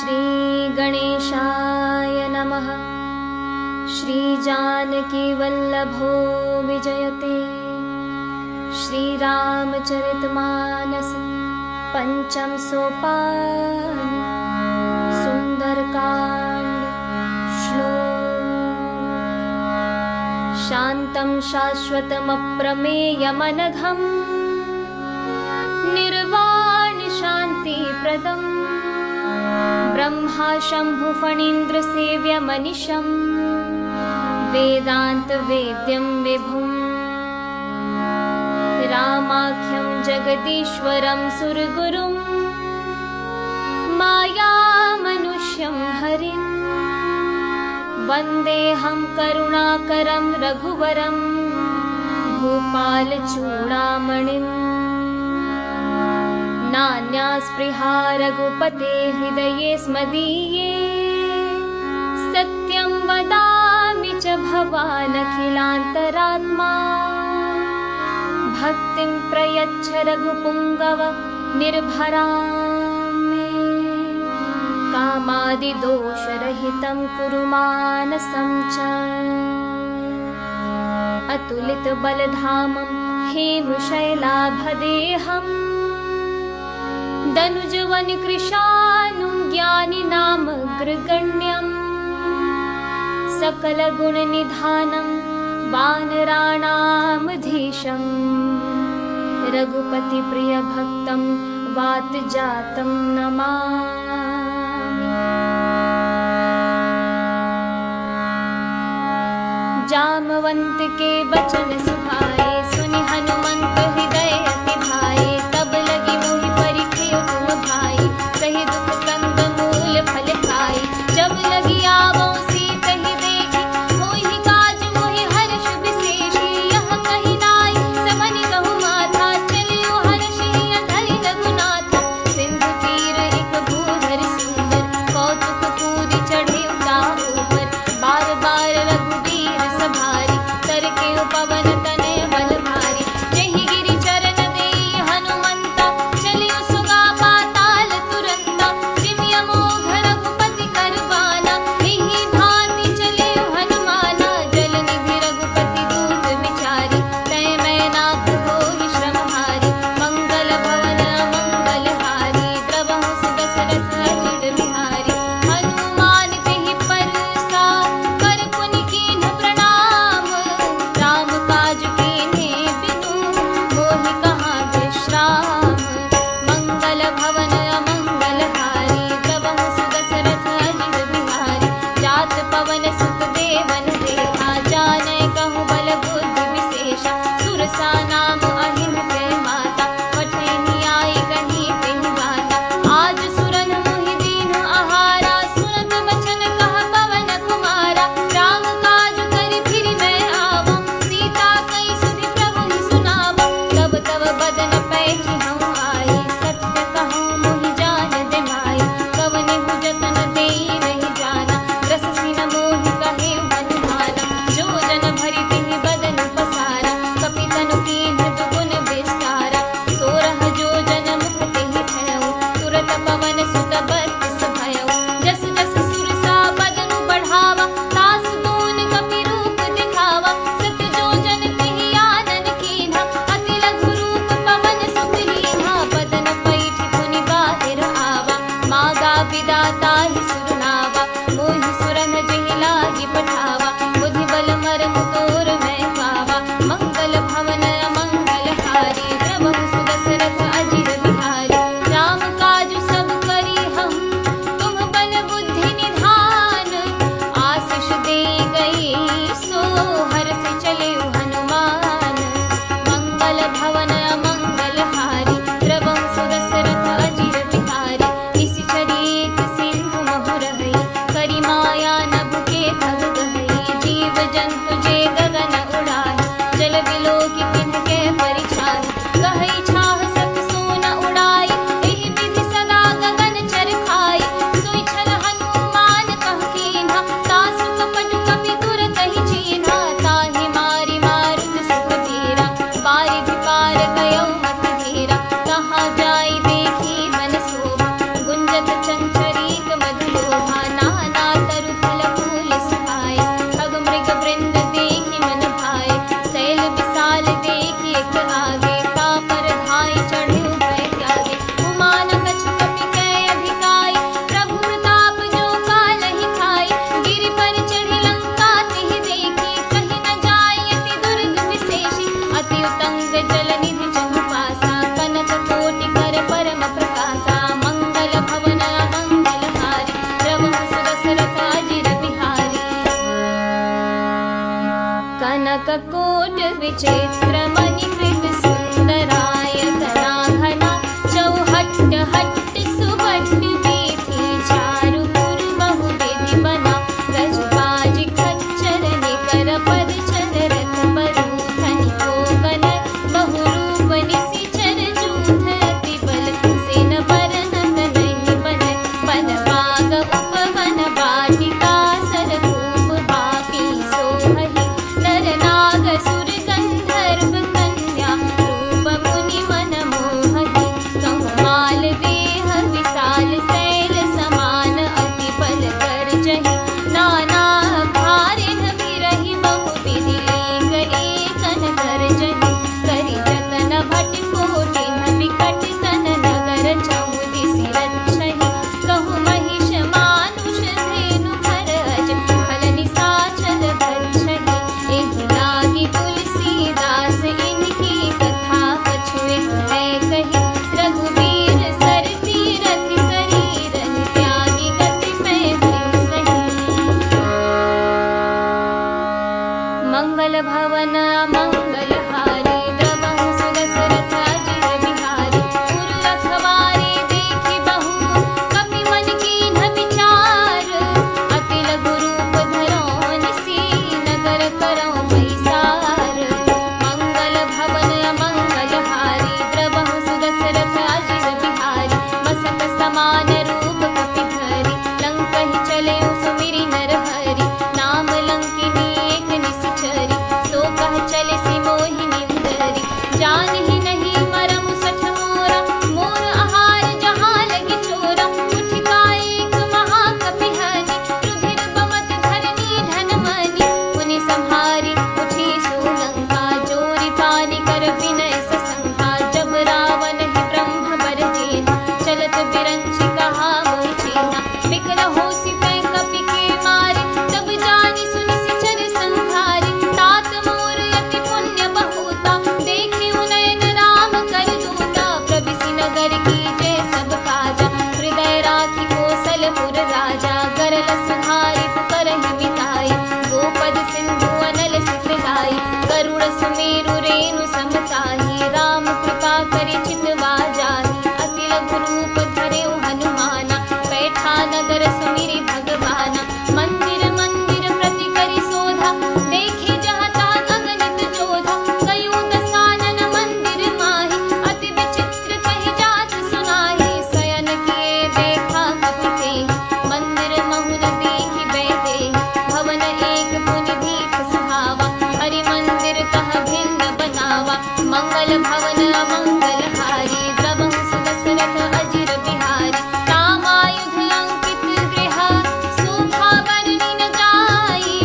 श्रीगणेशाय नमः। श्रीजानकीवल्लभो विजयते। श्रीरामचरितमानस पंचम सोपान। सुंदरकांड श्लोक। शान्तं शाश्वतमप्रमेयमनघम् निर्वाण शान्तिप्रदम् ब्रह्मा शम्भुफणीन्द्र सेव्यमनिशम् वेदान्तवेद्यं विभुम् रामाख्यं जगदीश्वरं सुरगुरुं मायामनुष्यं हरिं वन्देऽहं करुणाकरं रघुवरं भूपालचूडामणिम् नान्यास्पृहा रघुपते हृदये स्मदीये सत्यं वदामि च भवानखिलान्तरात्मा भक्तिं प्रयच्छ रघुपुङ्गव निर्भरां मे कामादिदोषरहितं कुरु मानसं च अतुलितबलधामं हेमशैलाभदेहम् दनुजवनकृशानुं ज्ञानिनामग्रगण्यम् सकलगुणनिधानं वानराणामधीशं रघुपतिप्रियभक्तं वातजातं नमामि। जामवंत के बचन सुहाए सुनि हनुमंत हृदय अति भाए तब लगी मोहि परिख्यो तुम भाई सही दुख कंद मूल फल खाई जब लगी आवो सीत ही देखी मोहि काज मोहि हर्ष विशेषी यह कही नाई समनि कहु माथा चलियो हर्षि धरि रघुनाथा सिंधु तीर एक भूधर सुंदर कौतुक पूरी चढ़े ऊपर बार बार रघुवीर सभारी तरके पवन तनय बल भारी जहि गिरि चरण देई हनुमंता चलियो सुगा पाताल तुरंता जिमिय मोघ रघुपति करवाना एहि भांति चलियो हनुमाना जल निधि रघुपति दूत विचारी तय मैं नाथ होहि श्रम हारी मंगल भवन मंगल हारी द्रवहु सुदशरथ अजिर बिहारी हनुमान तेहि परसा कर पुनि कीन्ह प्रणाम राम काज कीन्हे बिनु मोहि कहाँ विश्राम मंगल भवन अमंगल हारी द्रवहु सुदशरथ अजिर बिहारी जात पवन सुत देवन देहा जानय कहु बल बुद्धि विशेषा सुरसा नाम अहिम के माता पठे न्याय कहीं तेहि गाता आज सुरन मोहि दीन आहारा सुनत बचन कह पवन कुमारा राम काज करि फिर मैं आवा सीता कई सुधि प्रभु ही सुनावा तब तब बदन पैछि हूँ आई सत्य कहूँ मोहि जान दे माई कवने जतन देई नहीं जाना रस सिन मोहि कहे हनुमाना जो जन भरि तिहि बदन पसारा कपि तनु कीन्ह दुगुन विस्तारा सोरह जो जन मुख तेहि भयउ तुरत पवन सुत बत्तिस भयउ जस जस सुरसा बदनु बढ़ावा तास दून कपि रूप दिखावा सत जो जन तेहि आनन कीन्हा अति लघु रूप पवन सुत लीन्हा बदन पैठि पुनि बाहिर आवा मागा विदाता ही सुरनावा मोहि सुरन जहि लागी पठावा बुद्धि बल मरम तोर मैं पावा मंगल भवन अमंगल हारी द्रवहु सुदशरथ अजिर बिहारी राम काज सब करी हम तुम बल बुद्धि निधान आशीष दे गई सो हर्ष चले हनुमान मंगल भवन अमंगल हारी द्रवहु सुदशरथ अजिर बिहारी निशिचरी एक सिंधु महुर विचित्र मणिकृत सुंदराय घना घना चौहट्ट हट्ट सुभट्ट वीथी चारु पुर बहु विधि बना गजबाज खच्चर निकर पद चल रथ बरूथन को गन बहु रूप निसिचर जूथ अति बल सेन बरनत नहीं बन वन बाग उपवन वाटिका सरभूप बाकी सोहहि नर नाग सुर गंधर्व कन्या रूप मुनि मन मोहहि कहु माल देह विशाल शैल समान अति बल गर्जहि नाना भारिन विरहि बहु विधि एकन गर्जहि करि जतन भट कोटिन विकट तन नगर चहुदिसि रक्षहि कहु महिष मानुष धेनु भर अज खल निशाचर भक्षहि एहि लागी तुलसीदास इनकी कथा कछुए है कही रघुवीर सर तीरथ शरीर त्यागी गति में भई सही मंगल भवन मंगल हारी द्रवहु सुदशरथ अजिर बिहारी पुर रखवारी देखि बहु कपि मन कीन्ह विचार अति लघु रूप धरौ निसी नगर करौ बैसार मंगल भवन मंगल हारी द्रवहु सुदशरथ अजिर बिहारी मसक समान रूप कपि धरि लंकहि चले सुमिरि नर हरि नाम लंकिनी एक निसिचरी सो कह चले सि मोहिनी उदरी जानहि नहीं मरम सठ मोरा मोर आहार जहाँ लगी चोरा उठिका एक महाकपि हनि रुधिर बमत धरनी धन मनि पुनि संहारी उठी सुलंका जोरि पानी कर विनय सशंका जब रावण ही ब्रह्म बर जेना चलत बिरंचि कहा मोहि चेना बिकर होसि तै कपि के मारे तब जानि सुनि सिचर संहारी तात मोर अति पुण्य बहुता देखि नयन राम कर दूता प्रविशि नगर की जय सब काजा हृदय राखि कौशलपुर राजा गरल सुधारि करहि मिताई गोपद सिंधु अनल सुख लाई गरुड़ सुमेरु रेणु समताहि राम कृपा करि चितवा जाहि अति लघु रूप धरेउ हनुमाना बैठा नगर सुमिरि भगवाना मंदिर मंदिर प्रति करि शोधा देखे जहाँ तहाँ अगणित जोधा कयो दसानन मंदिर माहि अति विचित्र कहि जात सुनाहि शयन किए देखा कपि तेहि मंदिर महुन देखि बैठे भवन एक पुनि दीप सुहावा हरि मंदिर कह भिन्न बनावा मंगल भवन अमंगल हारी द्रवहु सुदशरथ अजिर बिहारी कामायुध अंकित गृह शोभा वर्णि न जाई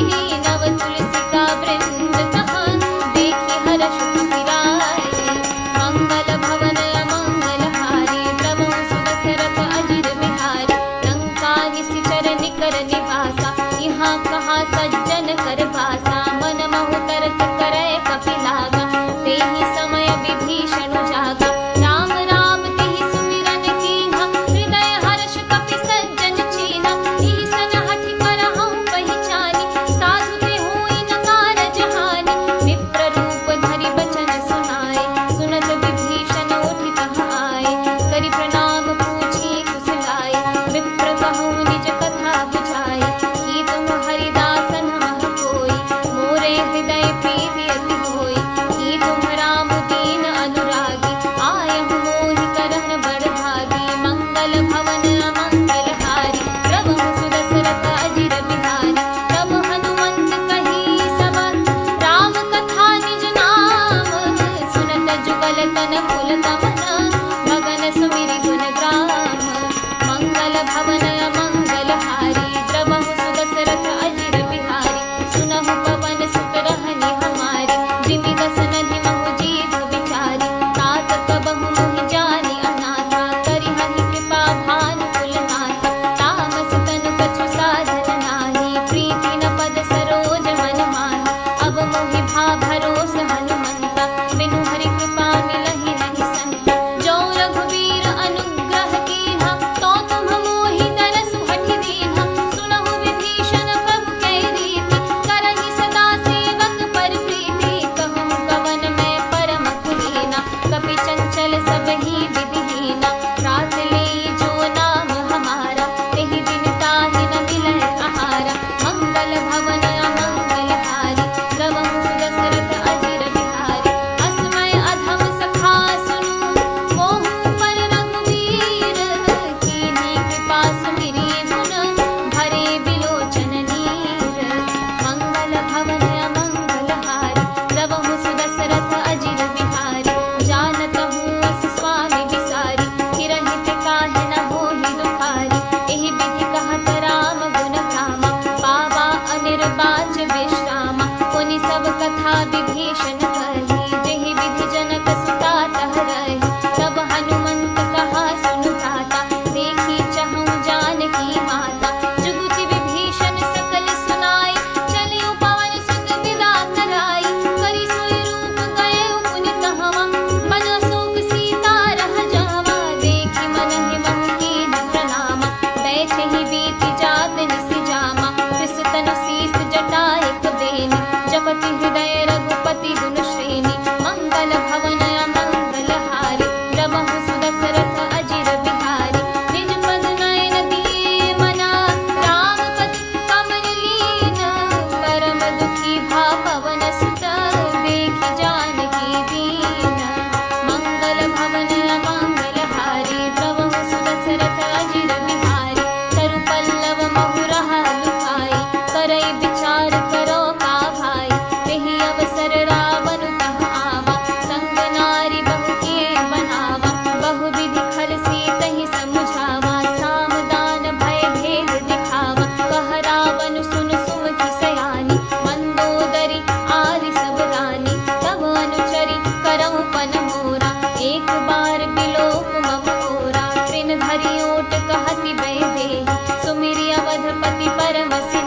नव तुलसिका वृंद तहाँ देखि हर्ष फिराई मंगल भवन अमंगल हारी द्रवहु सुदशरथ अजिर बिहारी लंका निसिचर निकर निवासा यहाँ कहाँ सज्जन कर भासा मन महु तरत करे कपि लागा तेहि समय विभीषण जागा राम राम तेहि सुमिरन कीन्हा हृदय हर्ष कपि सज्जन चीन्हा ईसन हठि करहु पहिचानी साधु ते होई न कारज हानि विप्र रूप धरि बचन सुनाए सुनत विभीषण उठि तहाँ आए करि प्रणाम पूछी कुशलाए विप्र कहु निज कथा बुझाए कि तुम हरिदासन मह कोई मोरे हृदय प्रीति अति होई कि तुम राम दीन अनुरागी आयहु मोहि करन बड़ भागी मंगल भवन अमंगल हारी द्रवहु सुदशरथ अजिर बिहारी तब हनुमंत कही सब राम कथा निज नाम सुनत जुगल तन पुलक मन भगन सुमिरि गुण ग्राम मंगल भवन अमंगल हारी द्रवहु सुदशरथ अजिर बिहारी सुनहु पवन सुत रहनि हमारी जिमि दस नधि महु जीव विचारी तात कबहु मोहि जानि अनाथा करिहनि कृपा भानु कुलनाथा तामस तनु कछु साधन नाही प्रीति न पद सरोज मन माही अब मोहि भा भरोस हनुमंता बिनु हरि कृपा मिलहि नहीं संता जो रघुवीर अनुग्रह कीन्हा तो तुम मोहि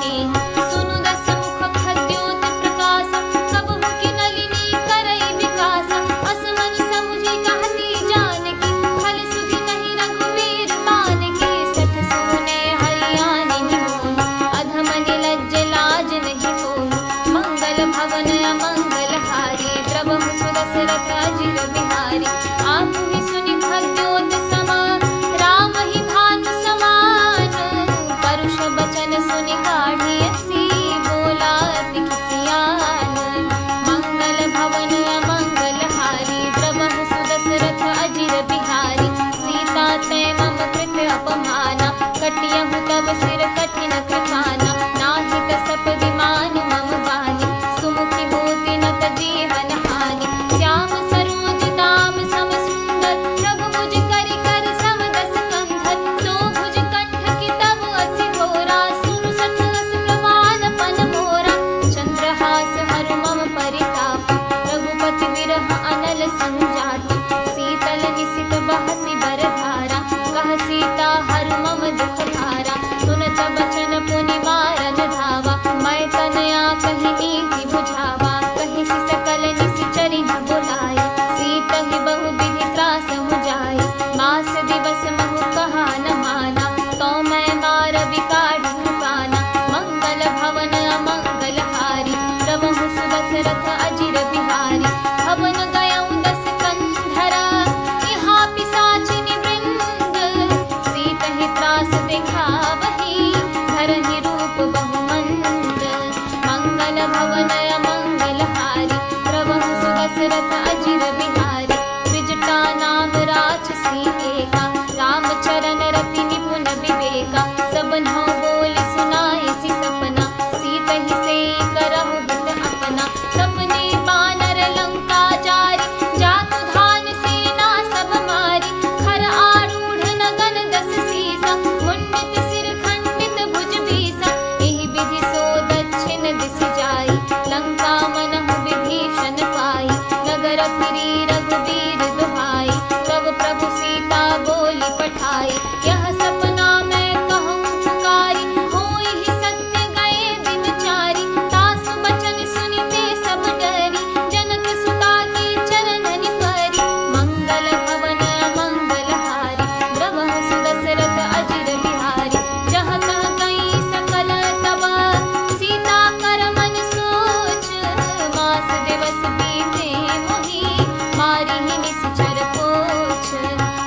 नेह। सुनु दस मुख खद्योत प्रकाश, कबहु की नलिनी करई विकास। अस मन समुझी कहती जानकी, खल सुधि नहीं रघुवीर बानकी। सठ सुने हरियाणि निमोहि, अधम निलज्ज लाज नहीं कोहि। मंगल भवन अमंगल हारी, प्रभु सुदशरथ अजिर बिहारी। आपु ही सुनि खद्योत समा, राम ही भानु समान। परुष बचन सुनि काढ़ी असी, बोला अति किसियान। मंगल भवन अमंगल हारी, प्रभु सुदशरथ अजिर बिहारी। सीता तै मम कृत अपमाना, कटियहु तब सिर कठिन कृपाना। नाहि कसप विमान मम बानी, सुमुखी होति नत जीवन हानि। श्याम सरोज दाम सम सुंदर, रघुभुज करि कर सम दस कंधर। सो भुज कंठ की तब असी घोरा, सुनु सठ अस प्रमाण पन मोरा। चंद्रहास हरु मम परिताप, रघुपति विरह अनल संजात। शीतल निशित बहसि बरधारा, कह सीता हरु मम दुख भारा। सुनत बचन पुनि मारन धावा, मैं तनया कहि नीति बुझावा। कहि सि सकल निशिचरि न बुलाए, सीतहि बहु विधि त्रास हो जाए। मास दिवस महु कहा न माना, तो मैं मार बिकाढ़ कृपाना। मंगल भवन अमंगल हारी, प्रभु सुदशरथ अजिर बिहारी। भवन गयउ दस कंधरा, इहाँ पिशाचिनि वृंद। सीतहि त्रास दिखावही, धरहि रूप बहुमंद। मंगल भवन अमंगल हारी, प्रभु सुदशरथ अजिर बिहारी। त्रिजटा नाम राक्षसी एका, रामचरण रति निपुण विवेका। सबन्हु बोलि सुनाए सि सपना, सीतहि से करहु हित अपना। सपने बानर लंका जारी, जातु धान सेना सब मारी। खर आरूढ़ नगन दस सीसा, मुंडित सिर खंडित भुज बीसा। एहि विधि सो दक्षिण दिस जाई, लंका मनहु विभीषण पाई। नगर फिरी रघुवीर दुहाई, तब प्रभु सीता बोली पठाई। यह सपना मैं कहूँ पुकारी, होई ही सत्य गए दिन चारी। तासु बचन सुनिते सब डरी, जनक सुता के चरणनि परी। मंगल भवन अमंगल हारी, प्रभु सुदशरथ अजिर बिहारी। जह तह गई सकल तब, सीता कर मन सोच। मास दिवस बीते मोहि, मारी ही निश्चर पोछ।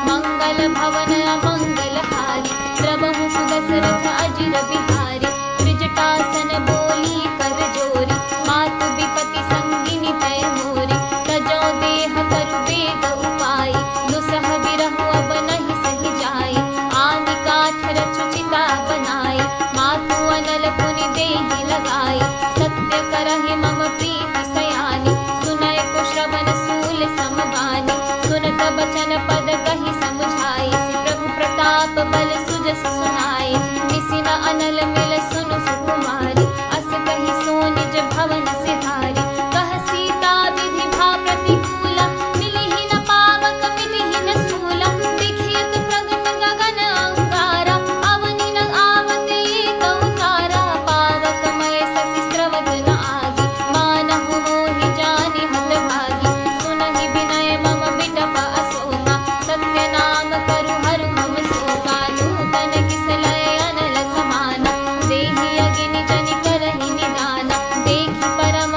मंगल भवन अमंगल हारी, प्रभु सुदशरथ अजिर बिहारी। त्रिजटासन बोली कर जोरी, मातु विपति संगिनी तय मोरी। तजौ देह तरु वेग उपाई, दुसह बिरहु अब नहीं सहि जाई। आनि काठ रचु चिता बनाई, मातु अनल पुनि देहि लगाई। सत्य करहि मम प्रीति सयानी, सुनय कुश्रवण सूल समबानी। सुनत बचन पद कहि समुझाई, प्रभु प्रताप बल सुजस सुनाई। निसिन अनल मिल सुनु सुकुमारी, अस कहि सो निज भवन सिधारी। कह सीता विधि भा प्रतिकूला, मिलिहि न पावक मिलिहि न सूला। देखियत प्रगट गगन अंगारा, अवनि न आवत एक ओंकारा। पावक मय शशि स्रवत न आगी, मानहु मोहि जानि हत भागी। सुनहि विनय मम बिटप अशोका, सत्य नाम करु हरु मम शोका। नूतन किसलय अनल समाना, देहि अगिनि जनि करहि निदाना। देखि परम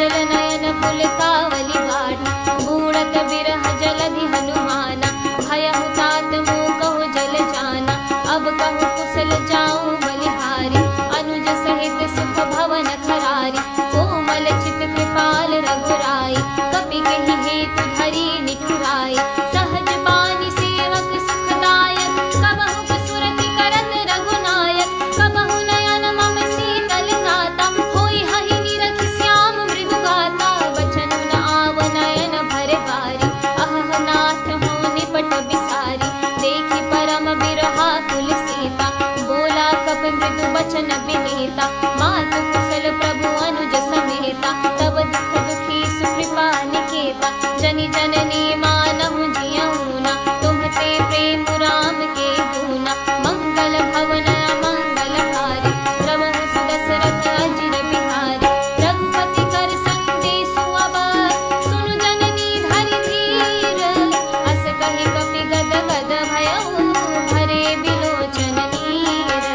जल नयन पुलकावली बाढ़ी बूढ़त बिरह जलधि हनुमाना भयहु तात मोह जल जाना अब कहु कुशल जाऊं बलिहारी अनुज सहित सुख भवन खरारी कोमल चित कृपाल रघुराई कपि केहि हेतु धरी निठुराई सहज बानी सेवक सुखदायक कबहु सुरति करत रघुनायक कबहु नयन मम शीतल गाता होई हहि निरख श्याम मृदु गाता बचन न आव नयन भर बारी अहह नाथ हो निपट बिसारी देखि परम बिरहा कुल सीता बोला कप मृदु बचन विनीता मातु कुशल प्रभु अनुज समेता तब दुख दुखी सुकृपा निकेता जनि जननी मानहु जियऊना तुम्हते प्रेम राम के गुना मंगल भवन मंगल हारी प्रभु सुदशरथ अजिर बिहारी रघुपति कर संदेश अबर सुनु जननी धरि धीर अस कहि कपि गद गद भयउ भरे बिलोचन नीर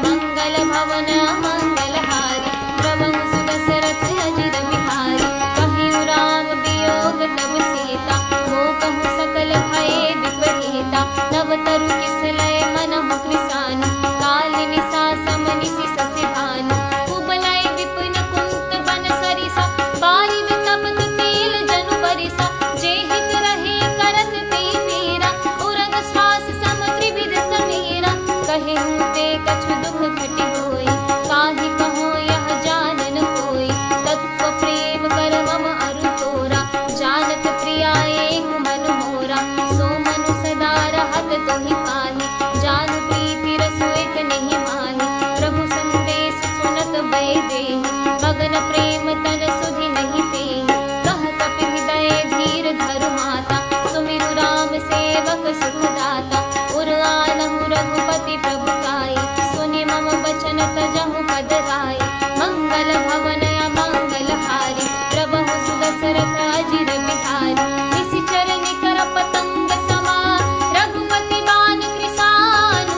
मंगल भवन मंगल हारी प्रभु सुदशरथ अजिर बिहारी कहिउ राम वियोग तब सीता हो कहु सकल भय विपरीता नव तरु किसलय मनहु कृसानु काल निसा समनिसि ससि भानु कुबलय विपिन कुंत बन सरिसा बारिद तपत तेल जनु बरिसा जे हित रहे करत ते मेरा उरग श्वास सम त्रिविध समीरा कहिउ ते कछु दुख घटि होई काहि कहो यह जानन कोई तत्व प्रेम कर मम अरु तोरा जानत प्रिया एक मन मोरा सो मनु सदा रहत तोहि पाहि जानु प्रीति रसु एक नहीं माहि प्रभु संदेश सुनत भय देहि मगन प्रेम तन सुधि नहीं तेहि कह कपि हृदय धीर धरु माता सुमिरु राम सेवक सुखदाता उर आनहु रघुपति प्रभु काई सुनि मम बचन तजहु पद राई मंगल भवन मंगल हारी प्रभु सुदशरथ अजिर बिहारी निशिचर निकर पतंग समा रघुपति बान कृसानु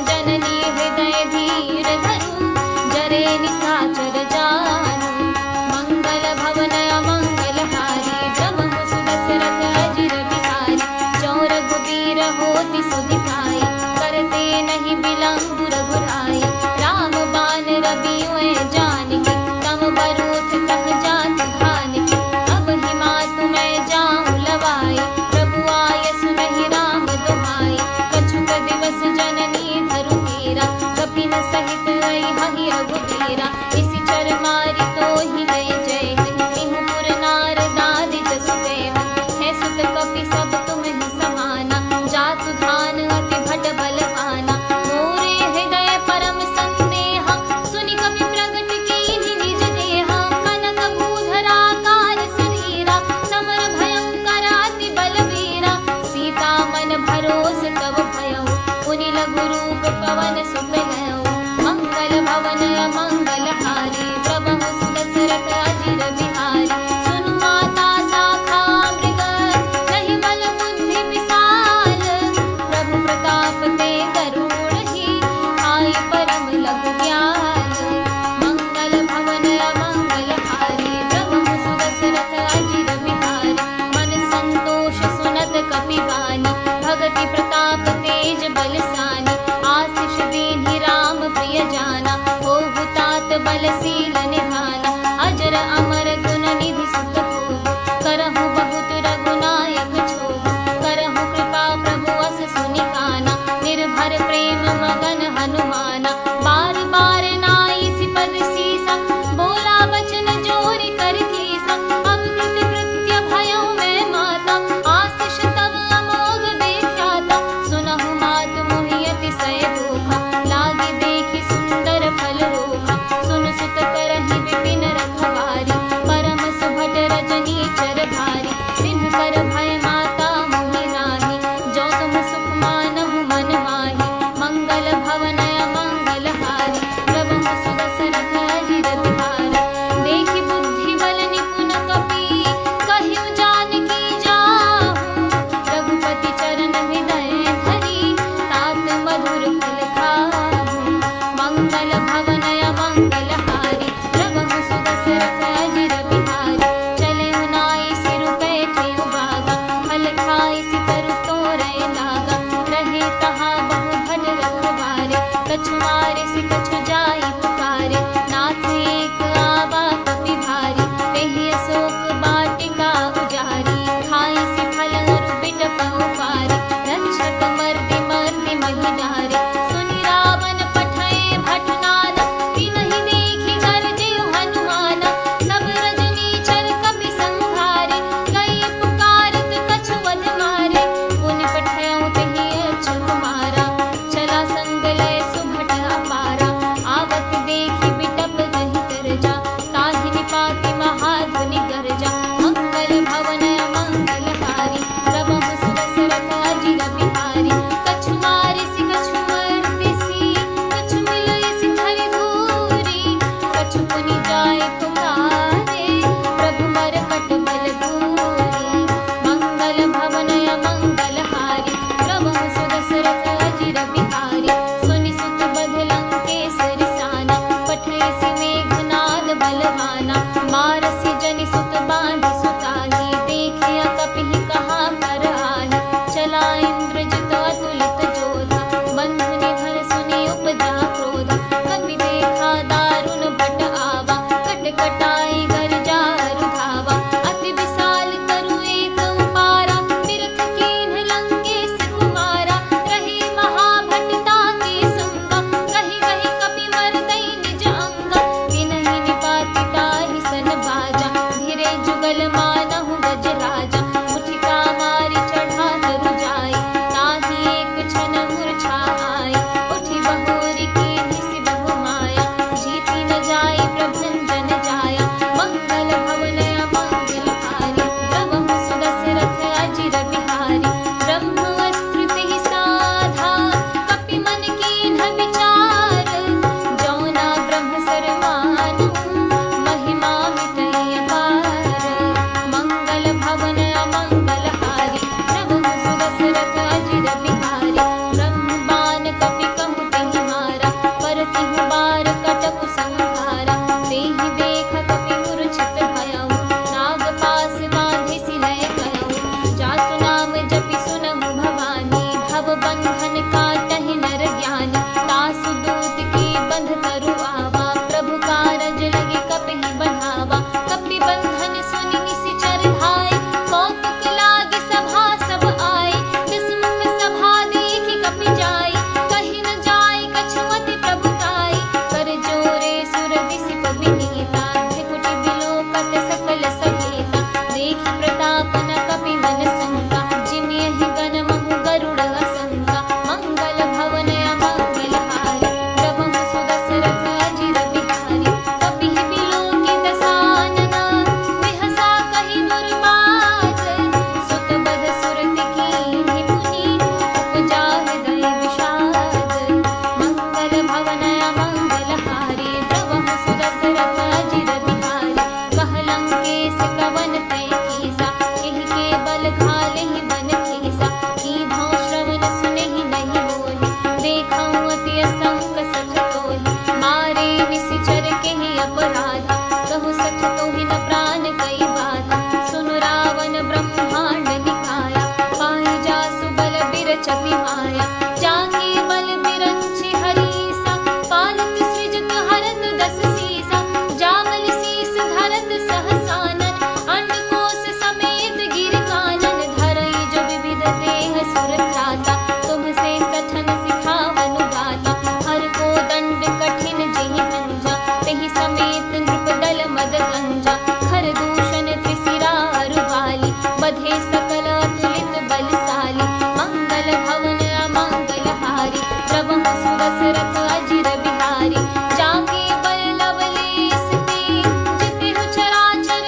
जननी हृदय धीर धरु जरे निशाचर जानु मंगल भवन मंगल हारी प्रभु सुदशरथ अजिर बिहारी जो रघुबीर होति सुधिकाई करते नहीं बिलंबु रघुराई राम बान रवि जानकी तम बरूथ तक जात धानकी अब हिमातु मैं जाऊं लवाई प्रभु आय सुनहि राम दुहाई कछुक दिवस जननी धरु मीरा कपिन सहित आई हहि रघुबीरा इसी चर मारी तो ही गए जय हिहु पुर नार दादि जसु देव है सुत कपि सब तुम्हि समाना जातु धान अति भट बलवाना मोरे हृदय परम संदेहा सुनि कपि प्रगट कीन्हि निज देहा कनक भूधराकार शरीरा समर भयंकर अति बलवीरा सीता मन भरोस तब भयउ पुनि लघु रूप पवन सुत गयउ मंगल भवन मंगल बरसि जनि सुत बाँधि सुताहि, देखिया कपिहि कहाँ कर आहि। चला इंद्रजित अतुलित जोधा, बंधु निधन सुनि उपजा क्रोधा। कपि देखा दारुण भट आवा, कटकटाई गर्जा रुधावा। अति विशाल तरु एक उपारा, तीर्थ कीन्ह लंकेश कुमारा। रही महाभटता के संगा, कहि कहि कपि मरदै निज अंगा। तिन्हि निपाति ताहि सन बाजा, धीरे जुगल मानहु गज राजा। मुठिका मारि चढ़ा तरु जाई, ताहि एक क्षण मूर्छा आई। उठि बहोरी कीन्हि सिबहु माया, जीति न जाई प्रभंजन जाया। मंगल भवन अमंगल हारी, प्रभु सुदशरथ अजिर बिहारी। ब्रह्म अस्त्र तेहि साधा, कपि मन कीन्ह विचार। जौना ब्रह्म सर मानु, महिमा मिटै अपार। मंगल भवन अमंगल हारी, प्रभु सुदशरथ अजिर बिहारी। ब्रह्म बाण कपि कहु तेहि मारा, परतिहु बार कटकु संहारा। तेहि देख कपि मूर्छित भयउ, नाग पास बाँधि सिलय गयउ। जासु नाम जपि सुनहु भवानी, भव बंधन काटहि नर ज्ञानी। तासु दूत की बंध तरु आवा, प्रभु कारज लगे कपिहि बढ़ावा। कपि बंधन सुनि निशिचर धाय, कौतुक लागे सभा सब आए। विस्मुख सभा देखि कपि जाय, कहि न जाय कछुमति प्रभुताई। कर जोरे सुर दिसिप विनीता, त्रिकुटि बिलोकत सकल सकेता। देखि प्रताप न कपि मन संका, जिमियहि गण महु गरुड़ असंका। मंगल भवन अमंगल हारी, प्रभु सुदशरथ अजिर बिहारी। कपिहि बिलोकि दसानना, बिहसा कहि दुर्बात। सुत बध सुरति कीन्हि पुनि, उपजा हृदय विषाद। मंगल भवन अमंगल हारी, प्रभु सुदशरथ अजिर बिहारी। कह लंकेश कवन तै कीसा, एहि के बल घालेहि बन खेसा। कीन्हौ श्रवण सुनेहि नहीं मोहि, देखौ अति असंक सठ तोहि। मारे निशिचर केहि अपराधा, कहु सठ तोहि न प्राण कई बाधा। सुनु रावण ब्रह्मांड निकाया, पाहि जासु बल बिरचति माया। जाके बल बिरंचि हरीसा, पालत सृजत हरत दस सीसा। जामल शीस धरत सहसानन, अंडकोश समेत गिर कानन। धरई जो विविध देह सुर त्राता, तुम से सठन सिखावनु गाता। हर को दंड कठिन जेहि भंजा, तेहि समेत नृप दल मद गंजा। खर दूषण त्रिशिरा अरुवाली, बधे सकल अतुलित बलशाली। मंगल भवन अमंगल हारी, प्रभु सुदशरथ अजिर बिहारी। जाके बल लवलेश ते, जितेहु चराचर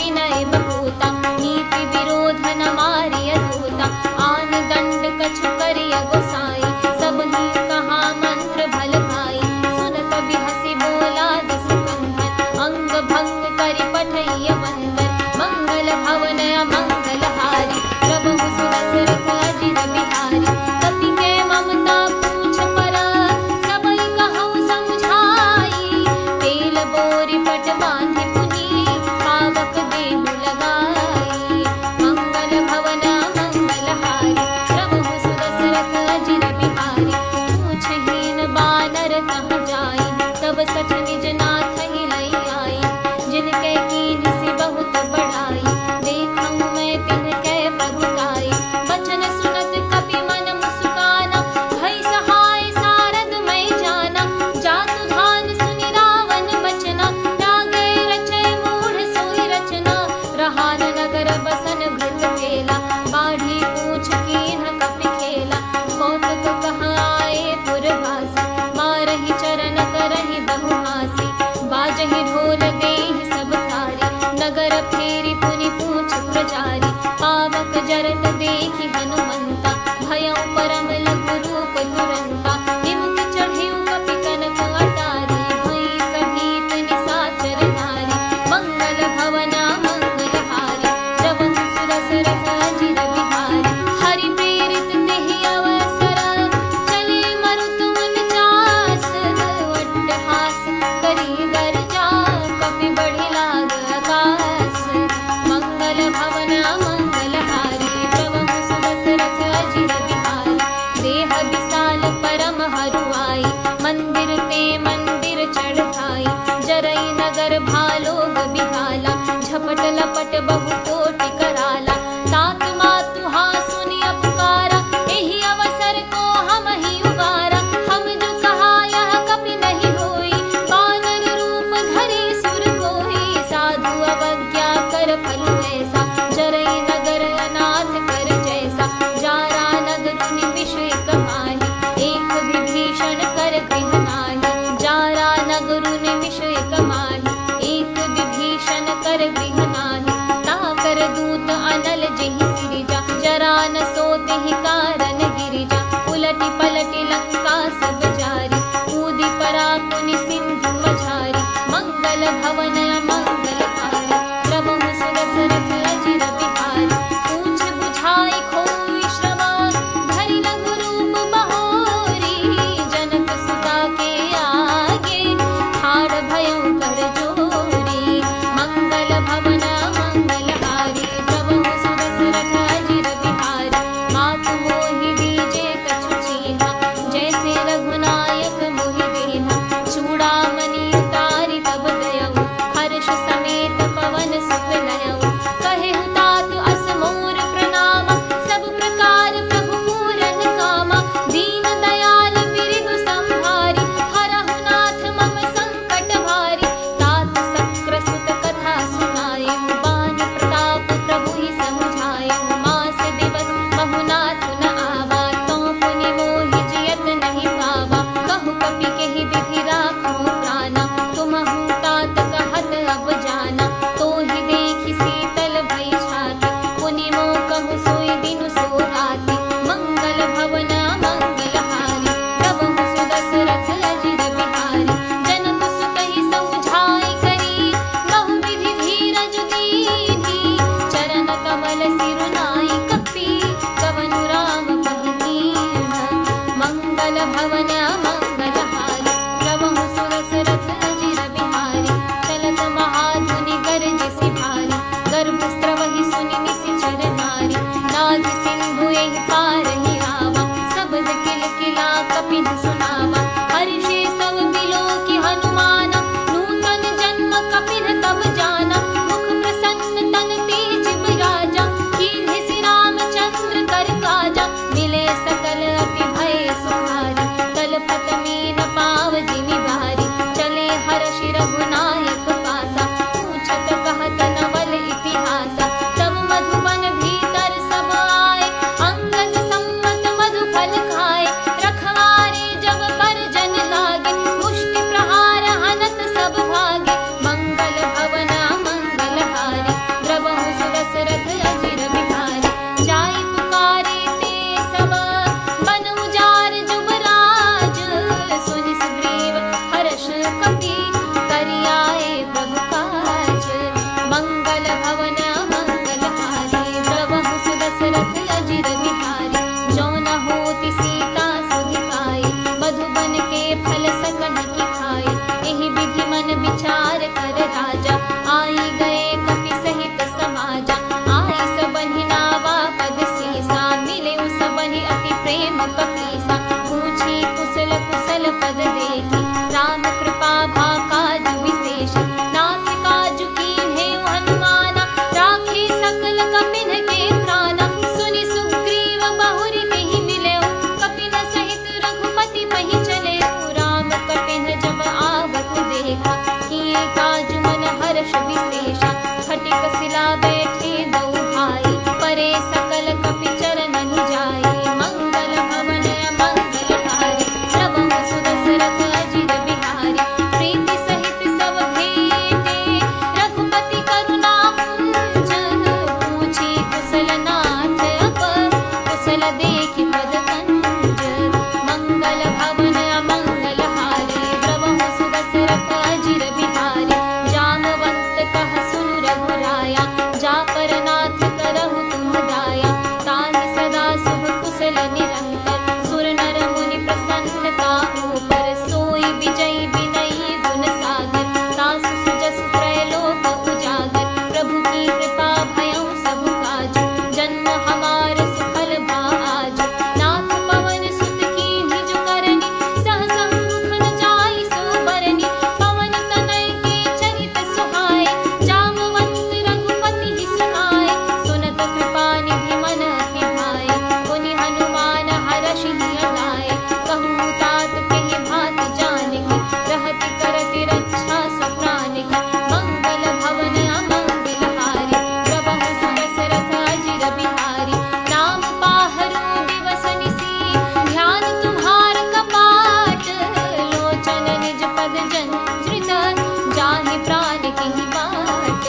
विनय बहुता, नीति विरोध न मारिय दूता, आन दंड कछु करिय गोसाई, सब ही कहा मंत्र भल भाई, सुनत बिहसी बोला दसकंधर, अंग भंग करि पठइय वंदन, मंगल भवन मंगल हारी, प्रभु सुदशरथ अजिर बिहारी, कपि के ममता पूछ पर, सबई कहउँ समझाई, तेल बोरी पट बांधि पुनी, पावक देहु लगाई, मंगल भवन मंगल हारी, प्रभु सुदशरथ अजिर बिहारी, पूछहीन बानर कहाँ जाई, तब सठ निज नाथ ही लई आई, जिनके कीन सी बहुत बढ़ाई, देखऊँ मैं तिनके प्रभुताई, बचन सुनत कपि मन मुस्काना, भई सहाय सारद मैं जाना, जातु धान सुनि रावण बचना, लागे रचै मूढ़ सोई रचना, रहान नगर बसन घृत केला, बाढ़ी पूछ कीन कपि खेला, कौतुक कहाँ आए पुरवासी, मारहि चरण करहि बहुहासी, बाजहि ढोल देहि सब तारी, नगर फेरी पुनि पूछ प्रचारी, पावक जरत देखि हनुमंता, भयउ परम लघु रूप तुरंता, हिमुख चढ़िउ कपि कनक अटारी, भई सभीत निशाचर नारी, मंगल भवना मंगल हारी, जबहु सुदशरथ अजिर बिहारी, हरि प्रेरित तेहि अवसर, चले मरुत उनचास, अट्टहास करि गर्जा, कपि बढ़ि लाग आकाश, मंगल भवन मंगल हारी, प्रभु सुदशरथ अजिर बिहारी, देह विशाल परम हरुआई, मंदिर ते मंदिर चढ़ाई, जरई नगर भालोग बिहाला, झपट लपट बहु कोटि कराला, तात मातु हाँ सुनि अपकारा, एहि अवसर को हम ही उबारा, हम जो कहा यह कपि नहीं होई, बानर रूप धरि सुर कोई, साधु अवज्ञा कर फल ऐसा, जरई नगर अनाथ कर जैसा, जारा नगर निमिष एक माहि, एक विभीषण कर गृह नाही, जारा नगर निमिष एक माहि, एक विभीषण कर गृह नाही, ताकर दूत अनल जेहि सिरिजा, जरा न सोतेहि कारण गिरिजा, उलटि पलटि लंका सब जारी, कूदि परा पुनि सिंधु मझारी, मंगल भवन मंगल हारी, प्रभु सुदशरथ अजिर सदा बैठे दो भाई, परे सकल कपि चरणन जाई। मंगल भवन मंगलहारी, प्रभु सुदशरथ अजिर बिहारी। प्रीति सहित सब भेटे, रघुपति करुणा पुंजन। पूछी कुशल नाथ अप, कुशल देखि पद कंजन। मंगल भवन मंगलहारी, प्रभु सुदशरथ अजिर बिहारी। जामवंत कह सुनु रघुराया, जा पर नाथ करहु तुम दाया। ताहि सदा शुभ कुशल निरंतर, सुर नर मुनि प्रसन्नता ऊपर। सोई विजयी विनयी गुण सागर, तासु सुजस त्रैलोक उजागर। प्रभु की कृपा भयउ सब काजु, जन्म हमार सुफल भाजु। नाथ पवन सुत कीन्हि जो करनी, सहस मुख न जाई सो बरनी। पवन तनय के चरित सुहाए, जामवंत रघुपति ही सुनाए। सुनत कृपा निधि मन के भाए, मुनि हनुमान हरषि अलाए। कहूँ तात कहि भाति जानिक, रहति करति रक्षा सुप्रानिक। मंगल भवन अमंगलहारी, प्रभु सुदशरथ अजिर बिहारी। नाम पाहरो दिवस निसी, ध्यान तुम्हार कपाट। लोचन निज पद जंत्रित, जाहि प्राण की बाट।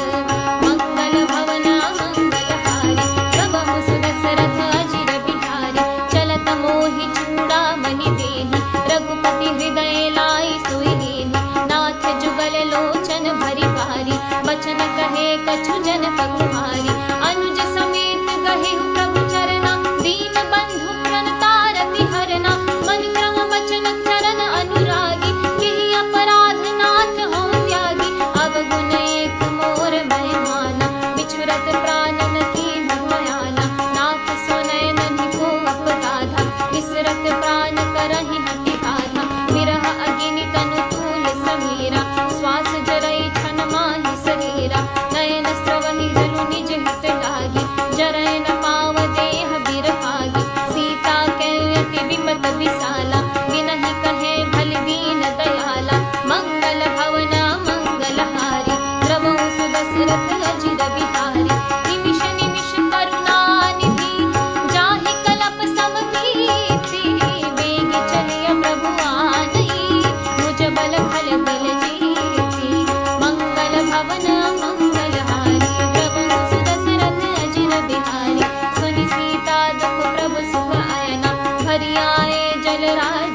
मंगल भवन मंगलहारी, प्रभु सुदशरथ अजिर बिहारी। चलत मोहि चूड़ामणि देहि, रघुपति हृदय लाई सोई लेहि। नाथ जुगल लोचन भरि भारी, बचन कहे कछु जनक कुमारी। अनुज समेत गहेहु प्रभु चरना, दीन बंधु प्रणतारति हरना। मन क्रम वचन चरण अनुरागी, केहि अपराध नाथ हो त्यागी। अवगुण एक मोर मैं माना, बिछुरत प्राणन कीन्ह बयाना। नाथ सुनय नहिं को अपराधा, बिसरत प्राण करहि हठि बाधा। विरह अगिनि तनु तूल समीरा, श्वास जरई छन माहि शरीरा। नयन स्रवहि जनु निज हित लागी, जरय न पाव देह बिरहागी। सीता कैयति विपत विसाला, विनहि कहे भल दीन दयाला। मंगल भवन मंगलहारी, प्रभु सुदशरथ अजिर बिहारी। निमिष निमिष करुणा निधि, जाहि कलप सब प्रीति। वेग चलिय प्रभु आनई, मुझ बल खल बल जीति। मंगल भवन मंगलहारी, प्रभु सुदशरथ अजिर बिहारी। सुनि सीता दुख प्रभु सुख आयना, भरि आए जल राज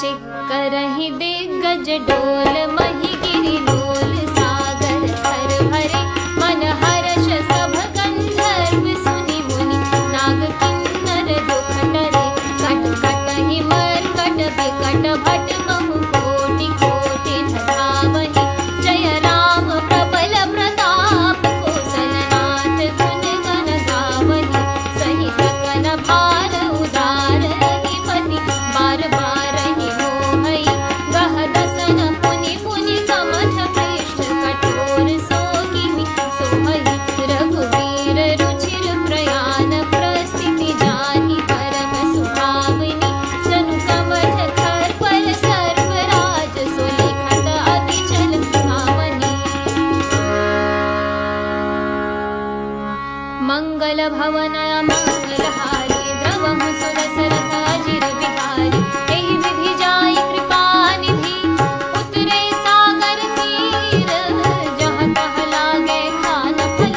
चिक्करहि दिग्गज डोल मही गिरि डोल सागर थर भरे मन हर्ष सभ गंधर्व सुनि मुनि नाग किन्नर दुख टरे कट कटहि मरकट बिकट भट बहु कोटि कोटि धावहि जय राम प्रबल प्रताप कौशलनाथ गुण गण गावहि सहि सकल भार उदार रघुपति बार बार ही मोहई गह दसन पुनि पुनि कमठ पृष्ठ कठोर सोगिनि सोहई रघुवीर रुचिर प्रयाण प्रसिद्धि जानि परम सुहावनी जनु कमठ खर पर सर्वराज सुलिखत अति चल भावनी मंगल भवन मंगलहारी द्रवहु सुदशरथ अजिर बिहारी एहि विधि जाई कृपा निधि उतरे सागर तीर जहाँ तह लागे खान फल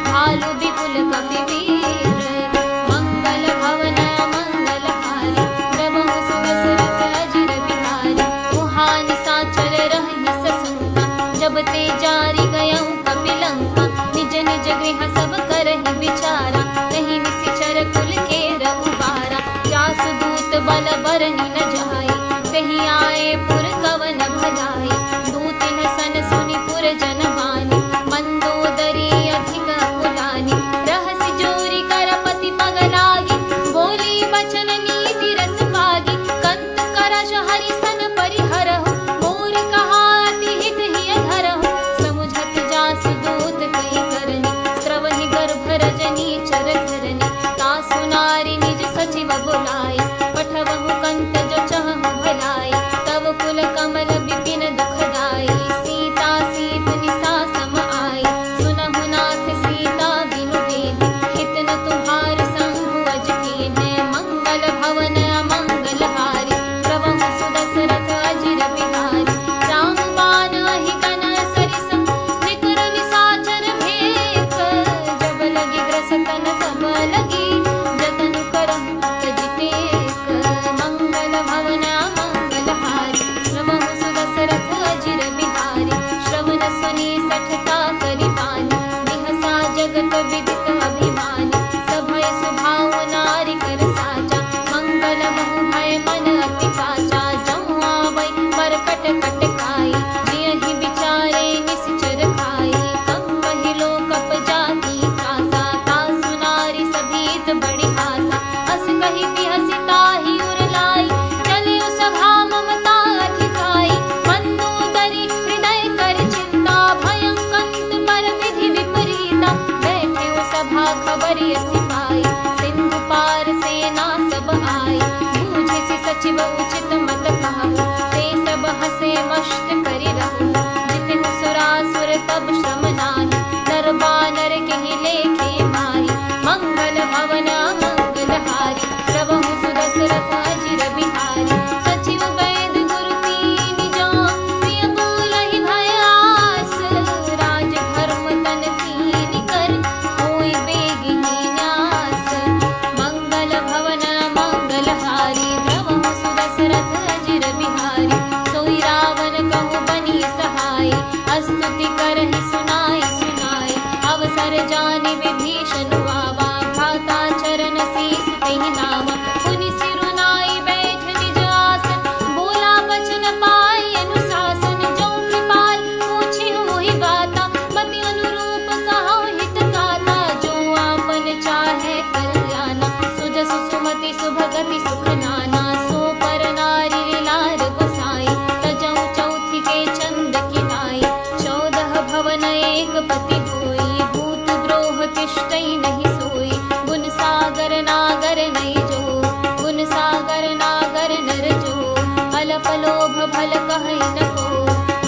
भालु विपुल कपि वीर मंगल भवन मंगलहारी द्रवहु सुदशरथ अजिर बिहारी मुहान साचर रहि ससुंका जब ते जारी गयऊँ कपिलंका निज निज गृह सब करहि विचारा कहीं निसिचर कुल केर उबारा जासु दूत बल बरनि न जाई सही आए पुर कवन भलाई दूतिन सन सुनि पुर जन मानी मंदोदरी अधिक कुलानी रहसि जोरी करपति पग लागी बोली बचन नीति रस पागी कंत करश हरि सन परिहरहु मोर कहा अति हित हिय धरहु समुझत जासु दूत कई करनी स्रवहि गर्भ रजनी चर धरनी तासु नारी निज सचिव बुलाए पठवहु कंत जो चहु भलाई तव कुल कमल विपिन दुखदाई सीता सीतनि सा सम आई सुनहु नाथ सीता बिनु बेदी हित न तुम्हार संग अज कीन्हे मंगल भवन मंगलहारी प्रभु सुदशरथ अजिर बिहारी राम बाण अहिकन सरिस निकर निसाचर भेक जब लगी ग्रसतन तब लगी जतन करहु तजितेक मंगल भवन मंगलहारी प्रभु सुदशरथ अजिर बिहारी श्रवण सुनि सठता करि बानी बिहसा जगत विदित अभिमानी सभय सुभाव नारी कर साचा मंगल महु भय मन अति पाचा जऊँ आवै मरकट कट खाई जियहि विचारे निश्चर खाई कंबहि लोकप जाति त्रासा तासु नारी सभीत बड़ी आसा हस कहि बिहसि ताहि उर लाई चले सभा ममता अधिकाई मंदोदरी हृदय कर चिंता भयं कंत पर विधि विपरीता बैठे सभा खबरि सिपाई सिंधु पार सेना सब आई बूझे सि सचिव उचित मत कहु ते सब हसे मस्त करि रहु जितहु सुरासुर तब श्रम नाही नर बानर केहि लेखे माही मंगल भवन मंगलहारी प्रभु सुदशरथ अजिर बिहारी सचिव वैद गुरु तीन जान प्रिय बोलहि भय आस राज धर्म तन कीनि कर होई बेगिनी न्यास मंगल भवन मंगलहारी प्रभु सुदशरथ अजिर बिहारी सोई रावण कहु बनी सहाय स्तुति करहि सुनाई सुनाई अवसर जानि विभीषण आवा भ्राता चरण शीस तेहि नाम पुनि सिरुनाई बैठ निज आसन बोला बचन पाई अनुशासन जो कृपाल पूछी मोहि गाता मति अनुरूप कहौ हित गाता जो आपन चाहे कल्याणा सुजस सुमति सुभगति सुख नाना सो पर नारी लीलार गोसाई तजौ चौथी के चंद किनाई 14 भवन एक पति होई भूत द्रोह तिष्ठै नहीं सोई गुण सागर नागर नहीं जो गुण सागर नागर नर जो अल्प लोभ भल कहै न को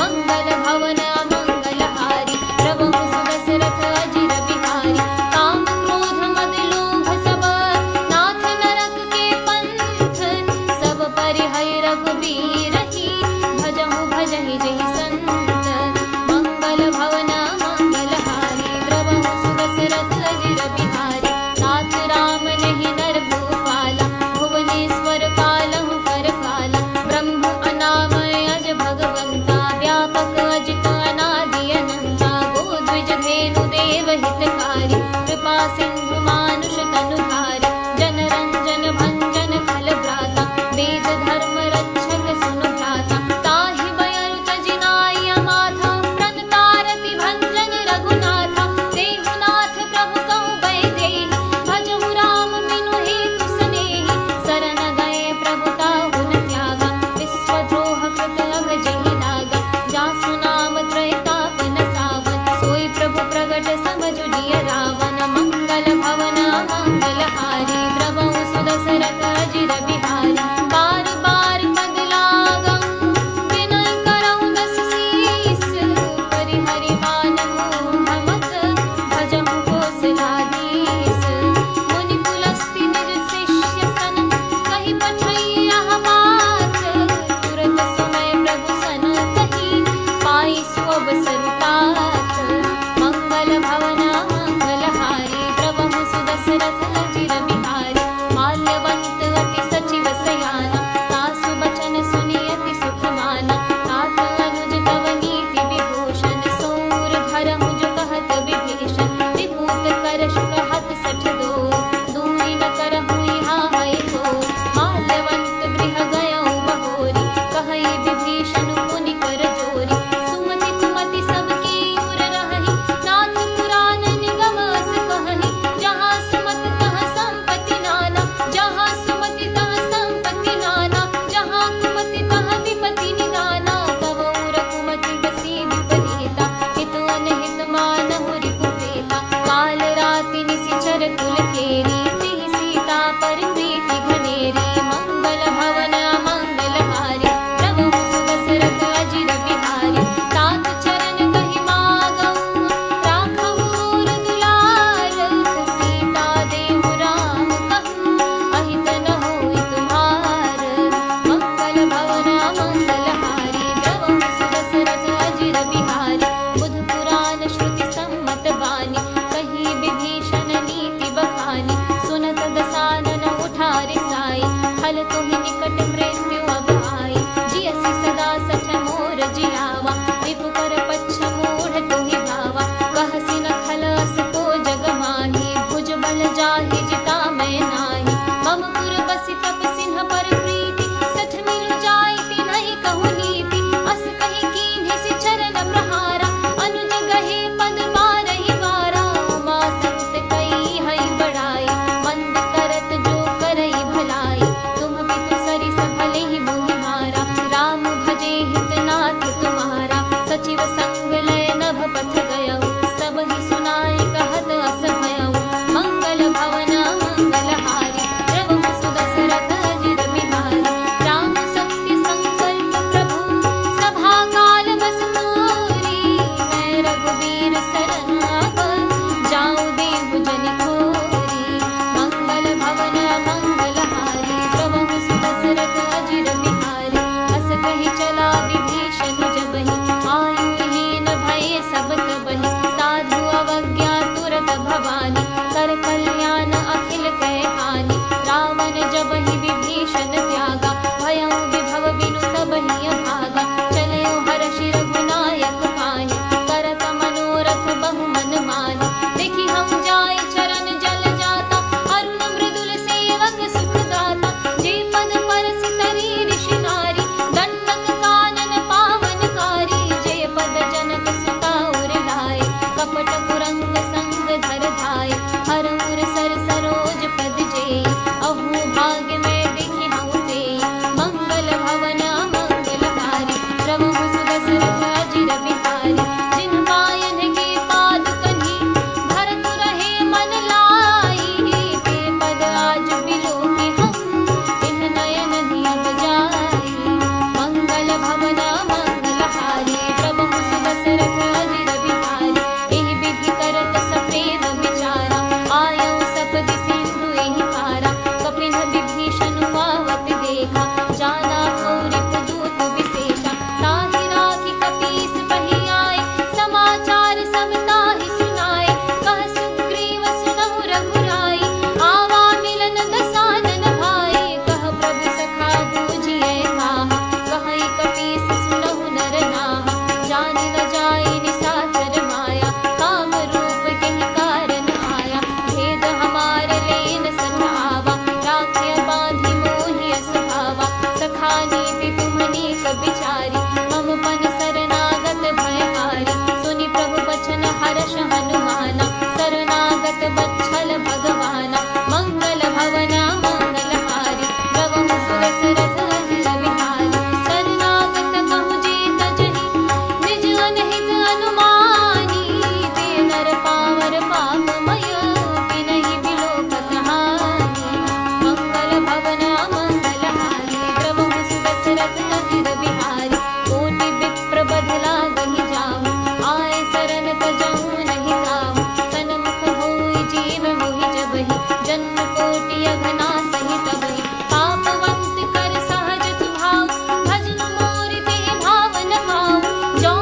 मंगल भवन मंगलहारी प्रभु सुदशरथ अजिर बिहारी काम क्रोध मद लोभ सब नाथ नरक के पंथ सब परिहै रघुबीर ही भजहु भजहि जहि संत मंगल भवन मंगलहारी प्रभु सुदशरथ अजिर बिहारी नाथ राम नहीं नर भूपाला भुवनेश्वर पालहु कर पाला ब्रह्म कथा नीति तुम्हनी कबिचारी, मम पन शरणागत भयहारी। सुनि प्रभु वचन हर्ष हनुमाना, शरणागत बच्छल भगवाना। मंगल भवना मंगलहारी, प्रभु सुदशरथ अहिर बिहारी। शरणागत कहु जेत जहि, निज अनहित अनुमानी। ते नर पावर पापमय, तिनहि बिलोकत हानि। मंगल भवना मंगलहारी, प्रभु सुदशरथ अहिर बिहारी। कोटि विप्र बधला गहि जाऊँ, आए शरण तजहु नहीं काहू। सनमुख होई जीव मोहि जबहि, जन्म कोटि अघना सहि तबहि। पापवंत कर सहज सुभाव, भजन मोर ते भावन भाव। जो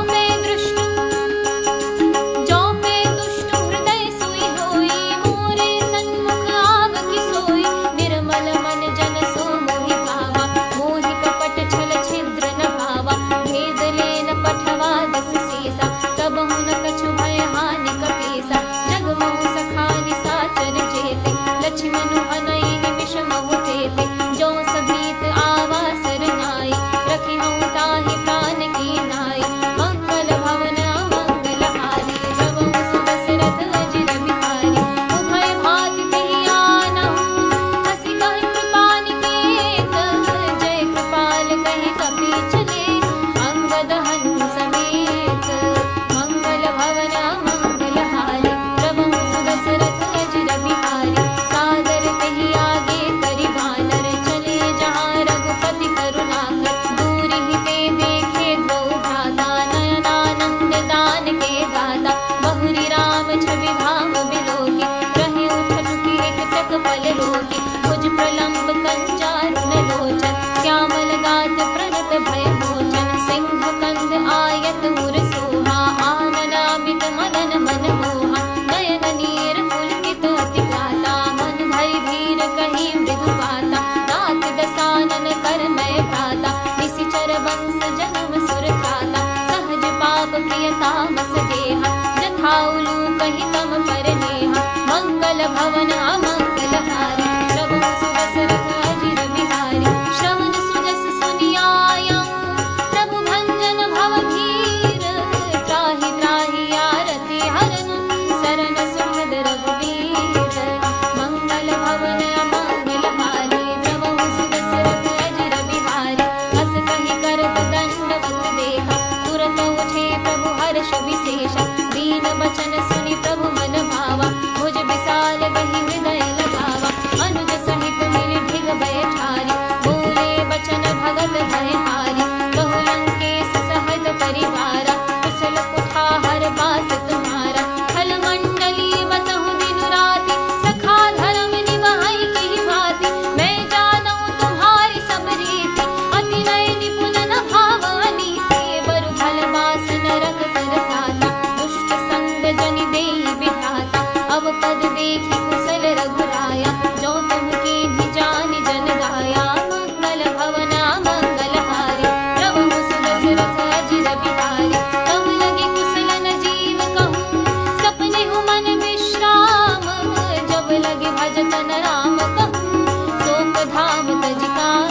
पे दुष्ट हृदय सोई होई, मोरे सन्मुख आवकी सोई। निर्मल मन जन सो मोहि भावा, मोहि कपट छल छिद्र न भावा। भेद लेन पठवा दस सीसा, तबहु न कछु भय हानि कपीसा। जग महु सखानि साचर जेते, लक्ष्मण हनई निमिष महु तेते। जो सभीत आवा सरनाई, रखिहउँ ताहि प्राण की नाई। मंगल भवन मंगलहारी, प्रभु सुदशरथ अजिर बिहारी। उभय भाति तेहि आनहु, हँसि कहि कृपा निकेत। जय कृपाल कहि कपि चले, अंगद हनु समेत। मंगल भवन मंगलहारी, प्रभु सुदशरथ अजिर बिहारी। सादर तेहि आगे करि बानर, चले जहाँ रघुपति करुणाकर। दूरि ही ते देखे द्वौ भ्राता, नयनानंद दान के दाता। बहुरी राम छवि धाम बिलोकी, रहे उठटुकी एक टक पल रोकी। भुज प्रलंब कंचारुन लोचन, श्यामल गात प्रणत भय मोचन। सिंह कंद आयत उर सोहा, आननामित मदन मन मोहा। नयन नीर पुलकित अति गाता, मन भरि धीर कहि मृदु बाता। रात दसानन कर मैं भ्राता, निशिचर वंश जन्म सुर त्राता। सहज पाप प्रिय तामस देहा, जथा उलूकहि तम पर नेहा। मंगल भवन अमंगलहारी, प्रभु सुदशरथ अजिर बिहारी। श्रवण सुजस सुनियायऊँ, प्रभु भंजन भव भीर। त्राहि त्राहि आरति हरन, शरण सुखद रघुवीर। मंगल भवन अमंगलहारी, प्रभु सुदशरथ अजिर बिहारी। हस कहि करत दंडवत देखा, तुरत उठे प्रभु हर्ष विशेषा। दीन वचन सुनि प्रभु मन भावा, भुज विशाल गहि हृदय लगावा। अनुज सहित मिलि भृग बैठारी, बोले वचन भगत भयहारी। कहु लंकेश सहज परिवारा, कुशल कुठार बास तुम्हारा। खल मंडली बसहु दिन राति, सखा धर्म निभाई की भांति। मैं जानऊँ तुम्हारी सब रीति, अति नय निपुण न भाव अनीति। बरु भल बास नरक कर खाता, दुष्ट संग जनि देहि बिठाता। अब पद देखि कुशल रघुराया, जो तुम कीन्ही जानि जन गाया। मंगल भवना मंगलहारी, प्रभु सुदशरथ अजिर बिहारी। तब लगे कुशल न जीव कहूँ, सपनेहु मन विश्राम। जब लगे भजत न राम कहूँ, शोक धाम तज काम।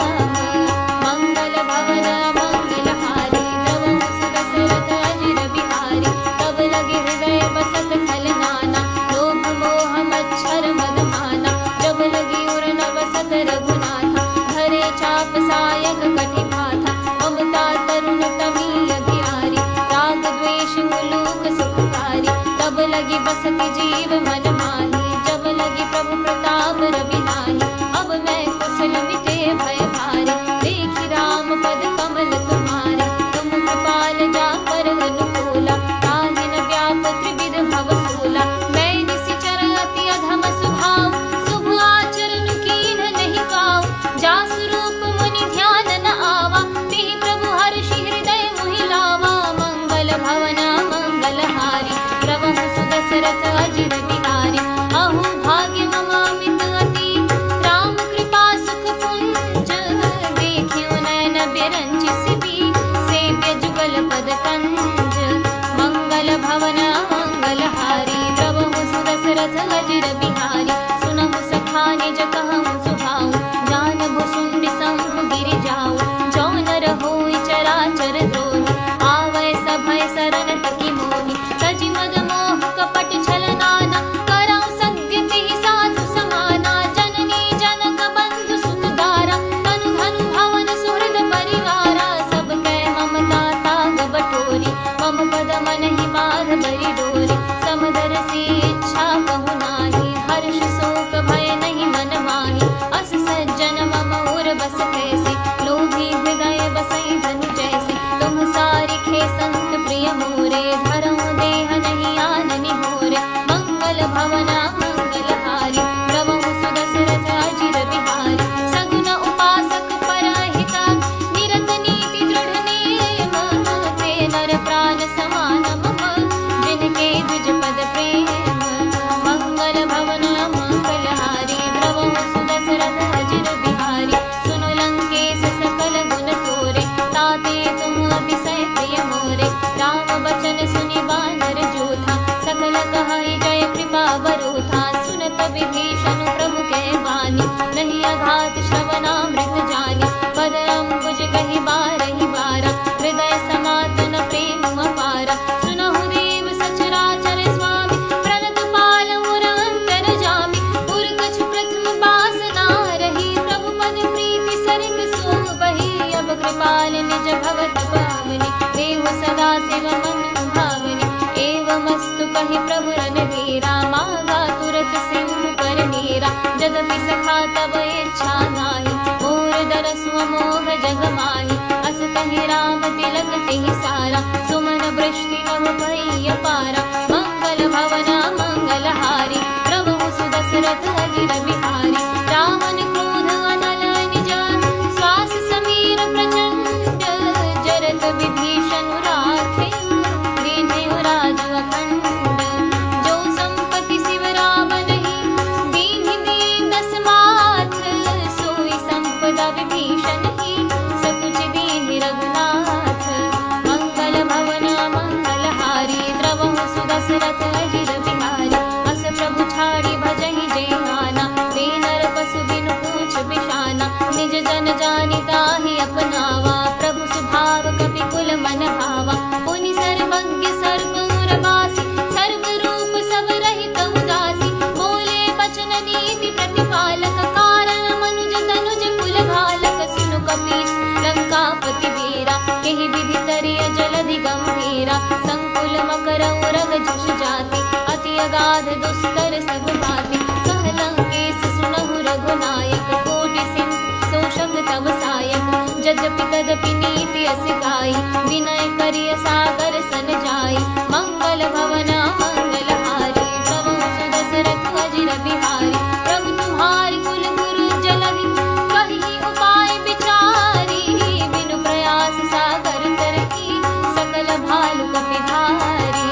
मंगल भवन मंगलहारी, प्रभु सुदशरथ अजिर बिहारी। तब लगे हृदय बसत खल नाना, लोभ मोह मच्छर मद माना। जब लगी उर न बसत रघुनाथा, धरे चाप सायक कटि भाथा। ममता तरुण तमी अभियारी, राग द्वेष उलूक सुखकारी। तब लगी बसति जीव मन माही, जब लगी प्रभु प्रताप रवि नाही। अब मैं कुशल मिटे भय भारी, देखि राम पद कमल तुम्हारे। तुम कृपाल जाकर अनुकूला, ताहि न व्याप त्रिविध भव सूला। मैं निशिचर अति अधम स्वभाव, शुभ आचरण कीन्ह नहीं काऊ। जासु रूप मुनि ध्यान न आवा, तेहि प्रभु हर्षि हृदय मोहि लावा। मंगल भवना मंगलहारी, प्रभु सुदशरथ अजिर बिहारी। अहो भाग्य मम अमित अति, राम कृपा सुख पुंज। देखियो नयन बिरंचि सिबी, सेव्य जुगल पद कंज। मंगल भवन मंगलहारी, प्रभु सुदशरथ अजिर बिहारी। सुनहु सखा निज कहउँ सुभाऊ, जानबु सुंदि संभु गिरि जाऊ। कहि प्रभु रणधीरा, मांगा तुरत सिंधु कर नीरा। जदपि सखा तब इच्छा नाही, मोर दरसु अमोघ जग माही। अस कहि राम तिलक तेहि सारा, सुमन वृष्टि नभ भई अपारा। मंगल भवना मंगल हारी, प्रभु सुदशरथ अजिर बिहारी। रावण क्रोध अनल निज, श्वास समीर प्रचंड। जरत विभीषण राखे, दीन्हे राज अखंड। जो संपत्ति शिव रावण ही, दीन्हि दीन दस मात्र। सोई संपदा विभीषण ही, सकुच दीन्हि रघुनाथ। मंगल भवना मंगल हारी, द्रवहु सुदशरथ अजिर बिहारी। अस प्रभु छाड़ी भजहि जेहाना, दीनर पशु बिनु पूछ बिशाना। निज जन जानि ताहि अपनावा, प्रभु सुभाव कपि कुल मन भावा। पुनि सर्वज्ञ सर्वउर बासी, सर्व रूप सब रहित उदासी। बोले बचन नीति प्रतिपालक, कारण मनुज तनुज कुल घालक। सुनु कपीस लंकापति वीरा, केहि विधि तरिय जलधि गंभीरा। संकुल मकर उरग झुष जाति, अति अगाध दुस्तर सब भाति। कह लंकेश सुनहु रघुनायक, कोटि सिंह शोषक तव सायक। यद्यपि तदपि नीति अस गाई, विनय करिय सागर सन जाई। मंगल भवना मंगल हारी, प्रभु सुदशरथ अजिर बिहारी। प्रभु तुम्हारी कुल गुरु जलहि, कहि उपाय विचारी। बिनु प्रयास सागर तरही, सकल भालु कपि धारी।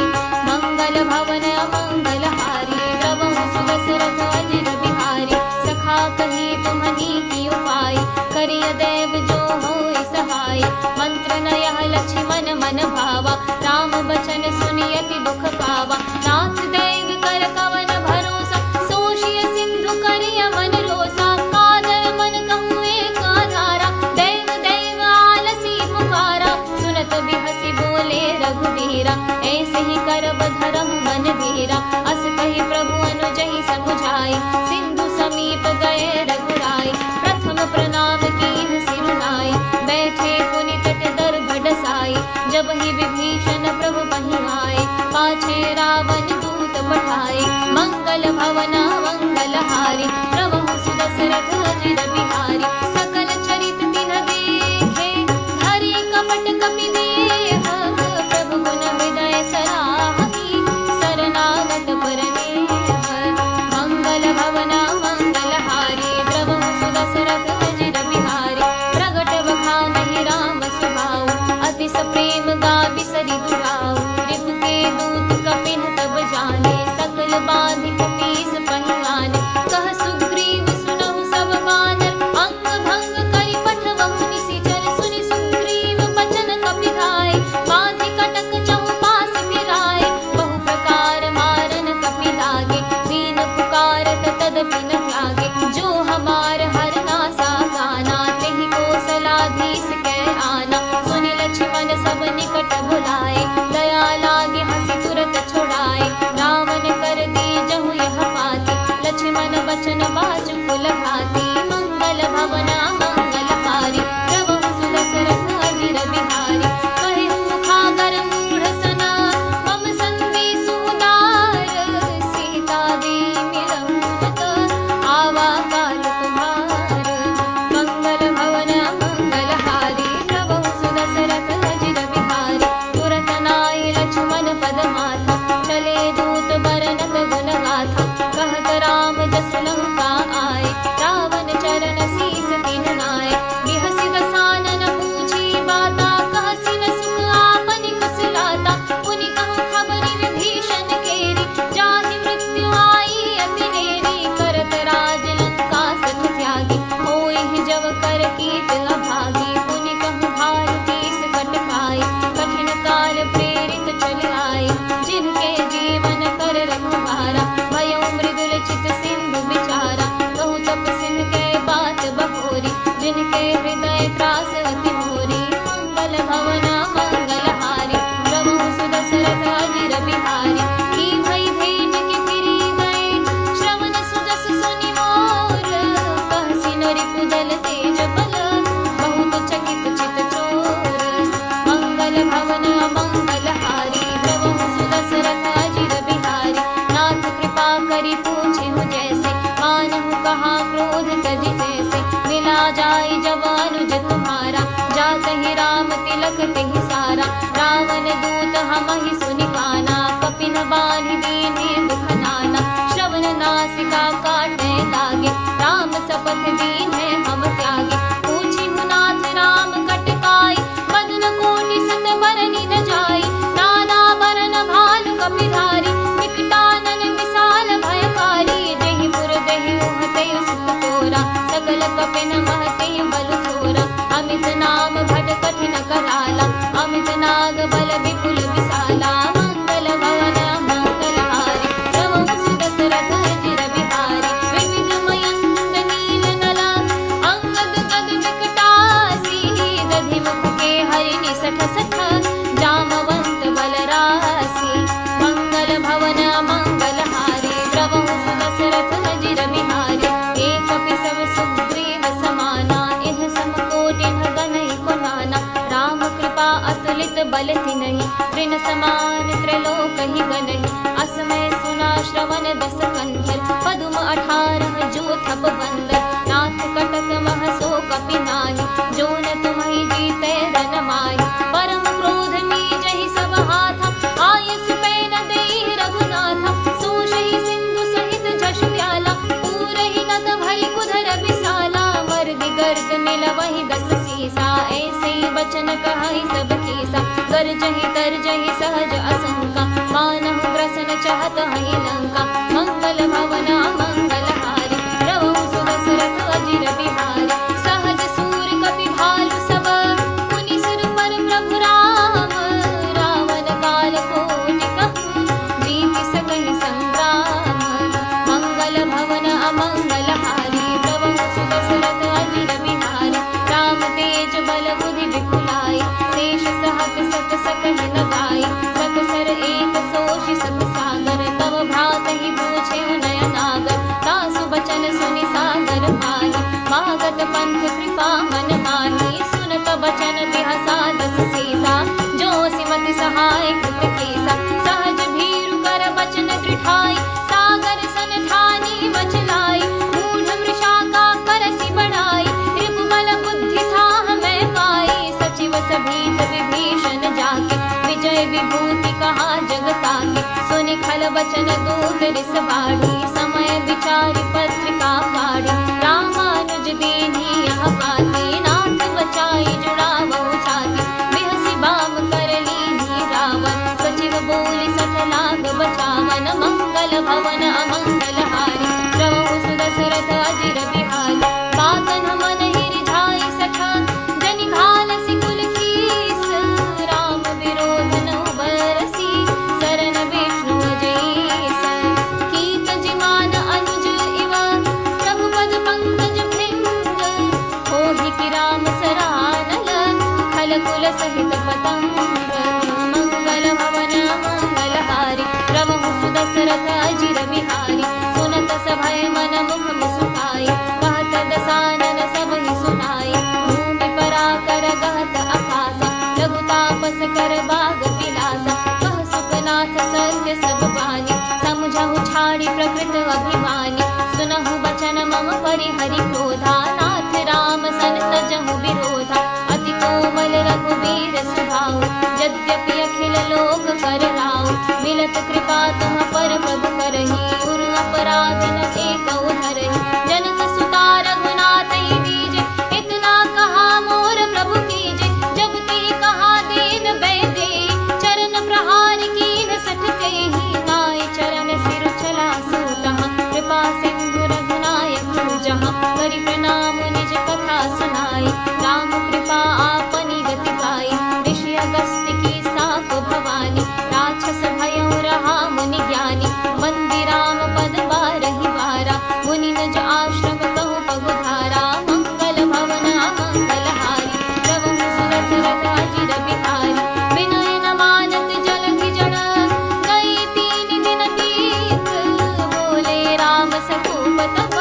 मंगल भवन मंगल हारी, प्रभु सुदशरथ अजिर बिहारी। सखा कहि तुम्हनी की उपाय, करिय देव जो होय सहाय। मंत्र नयः लक्ष्मण मन भावा, राम बचन सुनियति दुख पावा। नाथ देव कर कवन भरोसा, सोषिय सिंधु करिय मन रोसा। कादर मन कहूँ एक आधारा, देव देव आलसी पुकारा। सुनत बिहसि बोले रघुबीरा, ऐसे ही करब धरम मन धीरा। अस कहि प्रभु अनुजहि समुझाई, सिंधु समीप गए रघुराई। प्रथम प्रणाम कीन्ह सिरुनाई, बैठे पुनि तट दर्भ डसाई। जब ही विभीषण प्रभु बहि आए, पाछे रावण दूत पठाए। मंगल भवना मंगल हारी, प्रभु सुदशरथ अजिर बिहारी। सकल चरित तिन्ह देखे, हरि कपट कपि देह। प्रभु गुण हृदय सराही, शरणागत परमेह। मंगल भवना मंगल हारी, प्रभु सुदशरथ अजिर बिहारी। प्रगट बखानहि राम स्वभाव, अतिस प्रेम गावि सरि दुराऊ। रिपु के दूत कपिन तब जाने, सकल बाधि कपीस पहिवाने। कह सुग्रीव सुनहु सब बानर, अंग भंग पुलक तेहि सारा। रावण दूत हमहि सुनि काना, कपिन बानि दीने दुख नाना। श्रवण नासिका काटे लागे, राम शपथ दीन्हे हम त्यागे। पूछी नाथ राम कटकाई, बदन कोटि सत बरनि न जाई। नाना बरन भालु कपिधारी, विकटानन विशाल भयकारी। देहि पुर देहि उहते सुत तोरा, सकल कपिन महते बल थोरा। अमित नाम भट कठिन कराला, अमित नाग बल विपुल विशाला। मंगल भवन मंगलहारी, रवंसु दशरथ अजिर बिहारी। विविध मयंक नील नला, अंगद गद विकटासी। दधि मुख के हरिनि सठ सठ, जामवंत बलरासी। मंगल भवन मंगलहारी, रवंसु दशरथ अजिर बिहारी। एक सब सुग्रीव समाना, इह सम कोटिन गनहि कोनाना। राम कृपा अतुलित बल तिन्हि, तृण समान त्रैलोकहि गनहि। असमय सुना श्रवण दस कंधर, पदुम 18 जो थप बंदर। नाथ कटक मह सो कपि नाहि, जो न तुम्हि जीते रन माहि। परम क्रोध नीजहि सब हाथा, आयस पै न देहि रघुनाथा। सोषहि सिंधु सहित झषु प्याला, पूरहि नत भई कुधर विशाला। मर्दि गर्द मिलवहि दस सीसा, ऐसे बचन कहहि सब कीसा। गर्जहि तरजहि सहज असंका, मानहु ग्रसन चाहत हहि लंका। मंगल भवन मंगलहारी, रवंसु दशरथ अजिर बिहारी। सहज सूर कपि भालु सब, मुनि सिर पर प्रभु राम। रावण काल कोटि कहूँ, जीति सकहि संग्राम। मंगल भवन अमंगलहारी, रवंसु दशरथ अजिर बिहारी। राम तेज बल बुद्धि विपुलाई, शेष सहत सत सकहि न गाई। सत सर एक सोषि सत सागर, तव भ्रातहि पूछे नयनागर। तासु बचन सुनि सागर पाहि, मागत पंथ कृपा मन माहि। सुनत बचन बिहसा दस सीसा, जो सिमति सहाय कृत कीसा। सहज भीरु कर बचन दृढ़ाई, सागर सन ठानी बचलाई। मूढ़ मृषा का करसि बढ़ाई, रिपु बल बुद्धि थाह मैं पाई। सचिव सभीत विभीषण जाके, विजय विभूति कहा जग ताके। सुनि खल बचन दूत रिस बाढ़ी, समय विचारि पत्रिका फाड़ी। रामानुज दीन्ही यह बाती, नाथ बचाई जुड़ावहु छाती। बिहसि बाम कर लीन्ही रावण, सचिव बोलि सठ लाग बचावन। मंगल भवन अमंगलहारी, रवंसु दशरथ अजिर बिहारी। बातन मन हिरिझाई सठा, जनि घालसि कुल कीस। राम विरोध न बरसी, सरन विष्णु अजईस। कीत जिमान अनुज इव, प्रभु पद पंकज भृंग। होहि कि राम सरानल, खल कुल सहित पतंग। मंगल भवन मंगलहारी, रवंसु दशरथ अजिर बिहारी। सुनत सभय मन मुख मुस्काई, कहत दसानन सबहि सुनाई। भूमि पराकर गहत अकासा, रघुतापस कर बाग पिलासा। कह सुखनाथ सत्य सब बानी, समझहु छाड़ी प्रकृत अभिमानी। सुनहु बचन मम परिहरि क्रोधा, नाथ राम सन तजहु विरोधा। अति कोमल रघुवीर सुभाऊ, यद्यपि अखिल लोक कर राऊ। मिलत कृपा तुम पर प्रभु करहि, उर अपराध न एकउ धरहि। जनक सुता रघुनाथहि दीजे, इतना कहा मोर प्रभु कीजे। जब ते कहा दीन बैदे, चरण प्रहार कीन सठ कहि। नाय चरण सिर चला सूतः, कृपा सिंधु रघुनायक जहाँ। करि प्रणाम निज कथा सुनाई, राम कृपा आपनि गति गाई। ऋषि अगस्त्य की साप भवानी, राक्षस भयउ रहा मुनि ज्ञानी। वंदे राम पद बारहि बारा, मुनि निज आश्रम कहु पगुधारा। मंगल भवन अमंगलहारी, रवंसु दशरथ अजिर बिहारी। विनय न मानत जलधि जड़, गई 3 दिन बीत। बोले राम सकोप तब,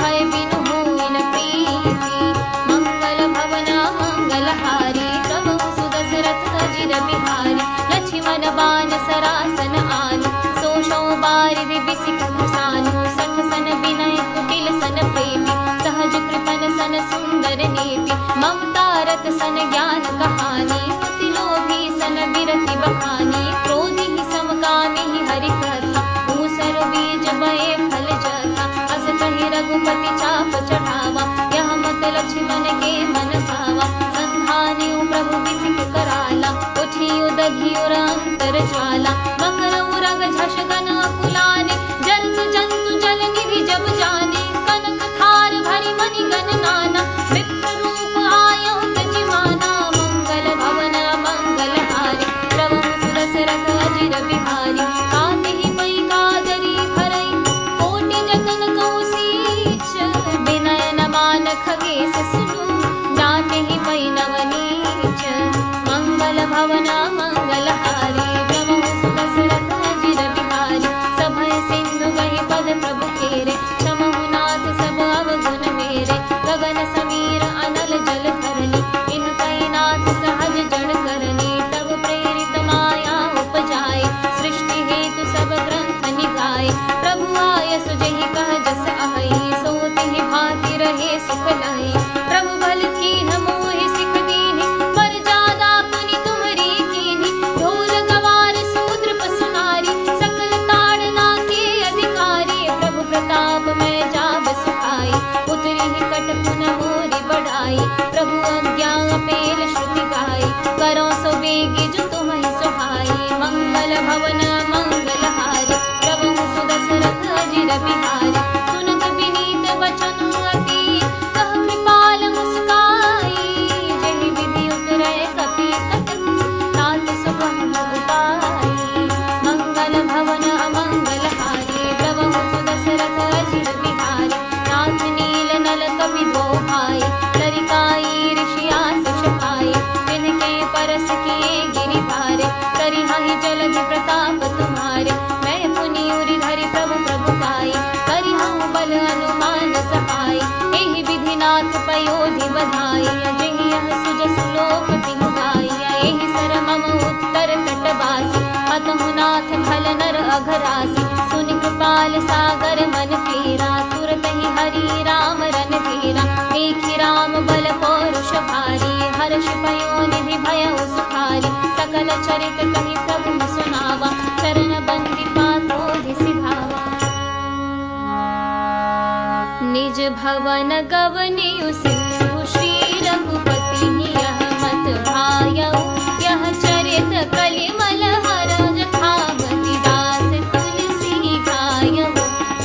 भय बिनु होई न प्रीति। मंगल भवन मंगलहारी, रवंसु दशरथ अजिर बिहारी। लक्ष्मण बान सरासन आनी, सोषौ बारिधि बिसिक खुसानी। सख सन विनय कुटिल सन प्रेमी, सहज कृपन सन सुंदर नेपी। ममता मूरत सन ज्ञान कहानी, अति लोभी सन विरति बखानी, क्रोधी समकामी हरि कथा, मूसर बीज बए फल जथा, अस कहि रघुपति चाप चढ़ावा, यह मत लक्ष्मण के मन भावा, संधानिउ प्रभु बिसिक कराला, उठिउ दधिउर अंतर ज्वाला, मंगलउ रग झष गन अकुलाने, जरत जंतु जल निधि जब जाने, कनक थार भरि मणि गण नाना, विप्र रूप आयउ तजिमाना, मंगल भवन मंगल हारी, प्रभु सुदशरथ अजिर बिहारी, कातिहि पै कादरी भरई, कोटि जतन कहु सीच, विनय न मान खगेश सुनु, जातिहि पै नवनीच, मंगल भवन मंगल हारी, प्रभु सुदशरथ अजिर बिहारी, सभय सिंधु गहि पद प्रभु खेरे, क्षमहु नाथ सब अवगुण मेरे, गगन समीर अनल जल धरनी, इनकहि नाथ सहज जड़ करनी, तब प्रेरित माया उपजाए, सृष्टि हेतु सब ग्रंथ निगाए, प्रभु आय सुजहि कह जस अहि, सो तिहि भांति रहे सुख लहि, प्रभु बल कीन्ह मोहि सिख दीन्हि, पर जादा पुनि तुम्हरी कीन्हि, ढोल गवार शूद्र पसु नारी, सकल ताड़ना के अधिकारी, प्रभु प्रताप मैं जाब सुखाई, उतरी कट पुन मोरि बढ़ाई, प्रभु आज्ञा अपेल श्रुति गाई, करो सो बेगी जो तुम्हि सुहाई, मंगल भवन मंगल हारी, प्रभु सुदशरथ अजिर बिहारी, सुनत विनीत वचन अति, कह कृपाल मुस्काई, जहि विधि उतरै कपि कटकु, तात सुगम उपाई, मंगल भवन अमंगल हारी, प्रभु सुदशरथ अजिर बिहारी, नाथ नील नल कपि दो भाई, लरिकाई ऋषि आशीष पाए, तिनके परस किए गिरि भारे, करिहाहि जलधि प्रताप तुम्हारे, मैं पुनि उरि धरि प्रभु प्रभुकाई, करिहउँ बल अनुमान सहाय, एहि विधि नाथ पयोधि बधाई, जहि यह सुजसु लोक तिहु गाई, एहि सर मम उत्तर तटवासी, हतहु नाथ खल नर अघरासी, सुनि कृपाल सागर मन फेरा, तुरत ही हरि राम रन धीरा, देखि राम बल पौरुष भारी, हर्ष भयो निधि भयउ सुखारी, सकल चरित कहि प्रभु सुनावा, चरण बंदिपा क्रोधि सिधावा, निज भवन गवनियु सिंधु श्री रघुपति, यह मत भायउ, यह चरित कलिमल हरज खावति, दास तुलसी गायउ,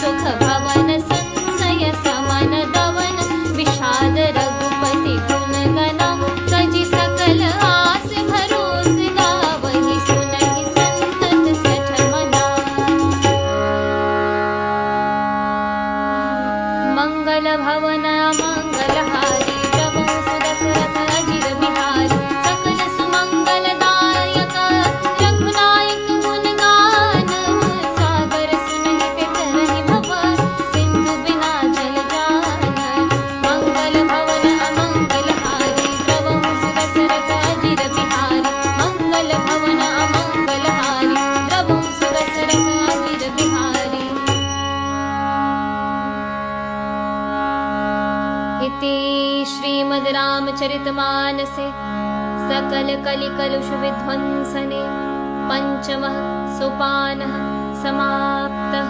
सुख भवन संशय समन दवन, विषाद रघुपति गुण गना, तजि सकल आस भरोस गावहि, सुनहि संतत सठ मना, मंगल भवन मंगल हारी, प्रभु सुदशरथ अजिर बिहारी, सकल सुमंगल दायक, रघुनायक गुण गान, सागर सुनहि तरहि भव, सिंधु बिना जल जान, मंगल भवन अमंगल हारी, प्रभु सुदशरथ अजिर बिहारी, मंगल भवन अमंगल हारी, प्रभु सुदशरथ अजिर बिहारी। इति श्रीमद् रामचरितमानसे सकल कलिकलुष विध्वंसने पंचमः सोपानः समाप्तः।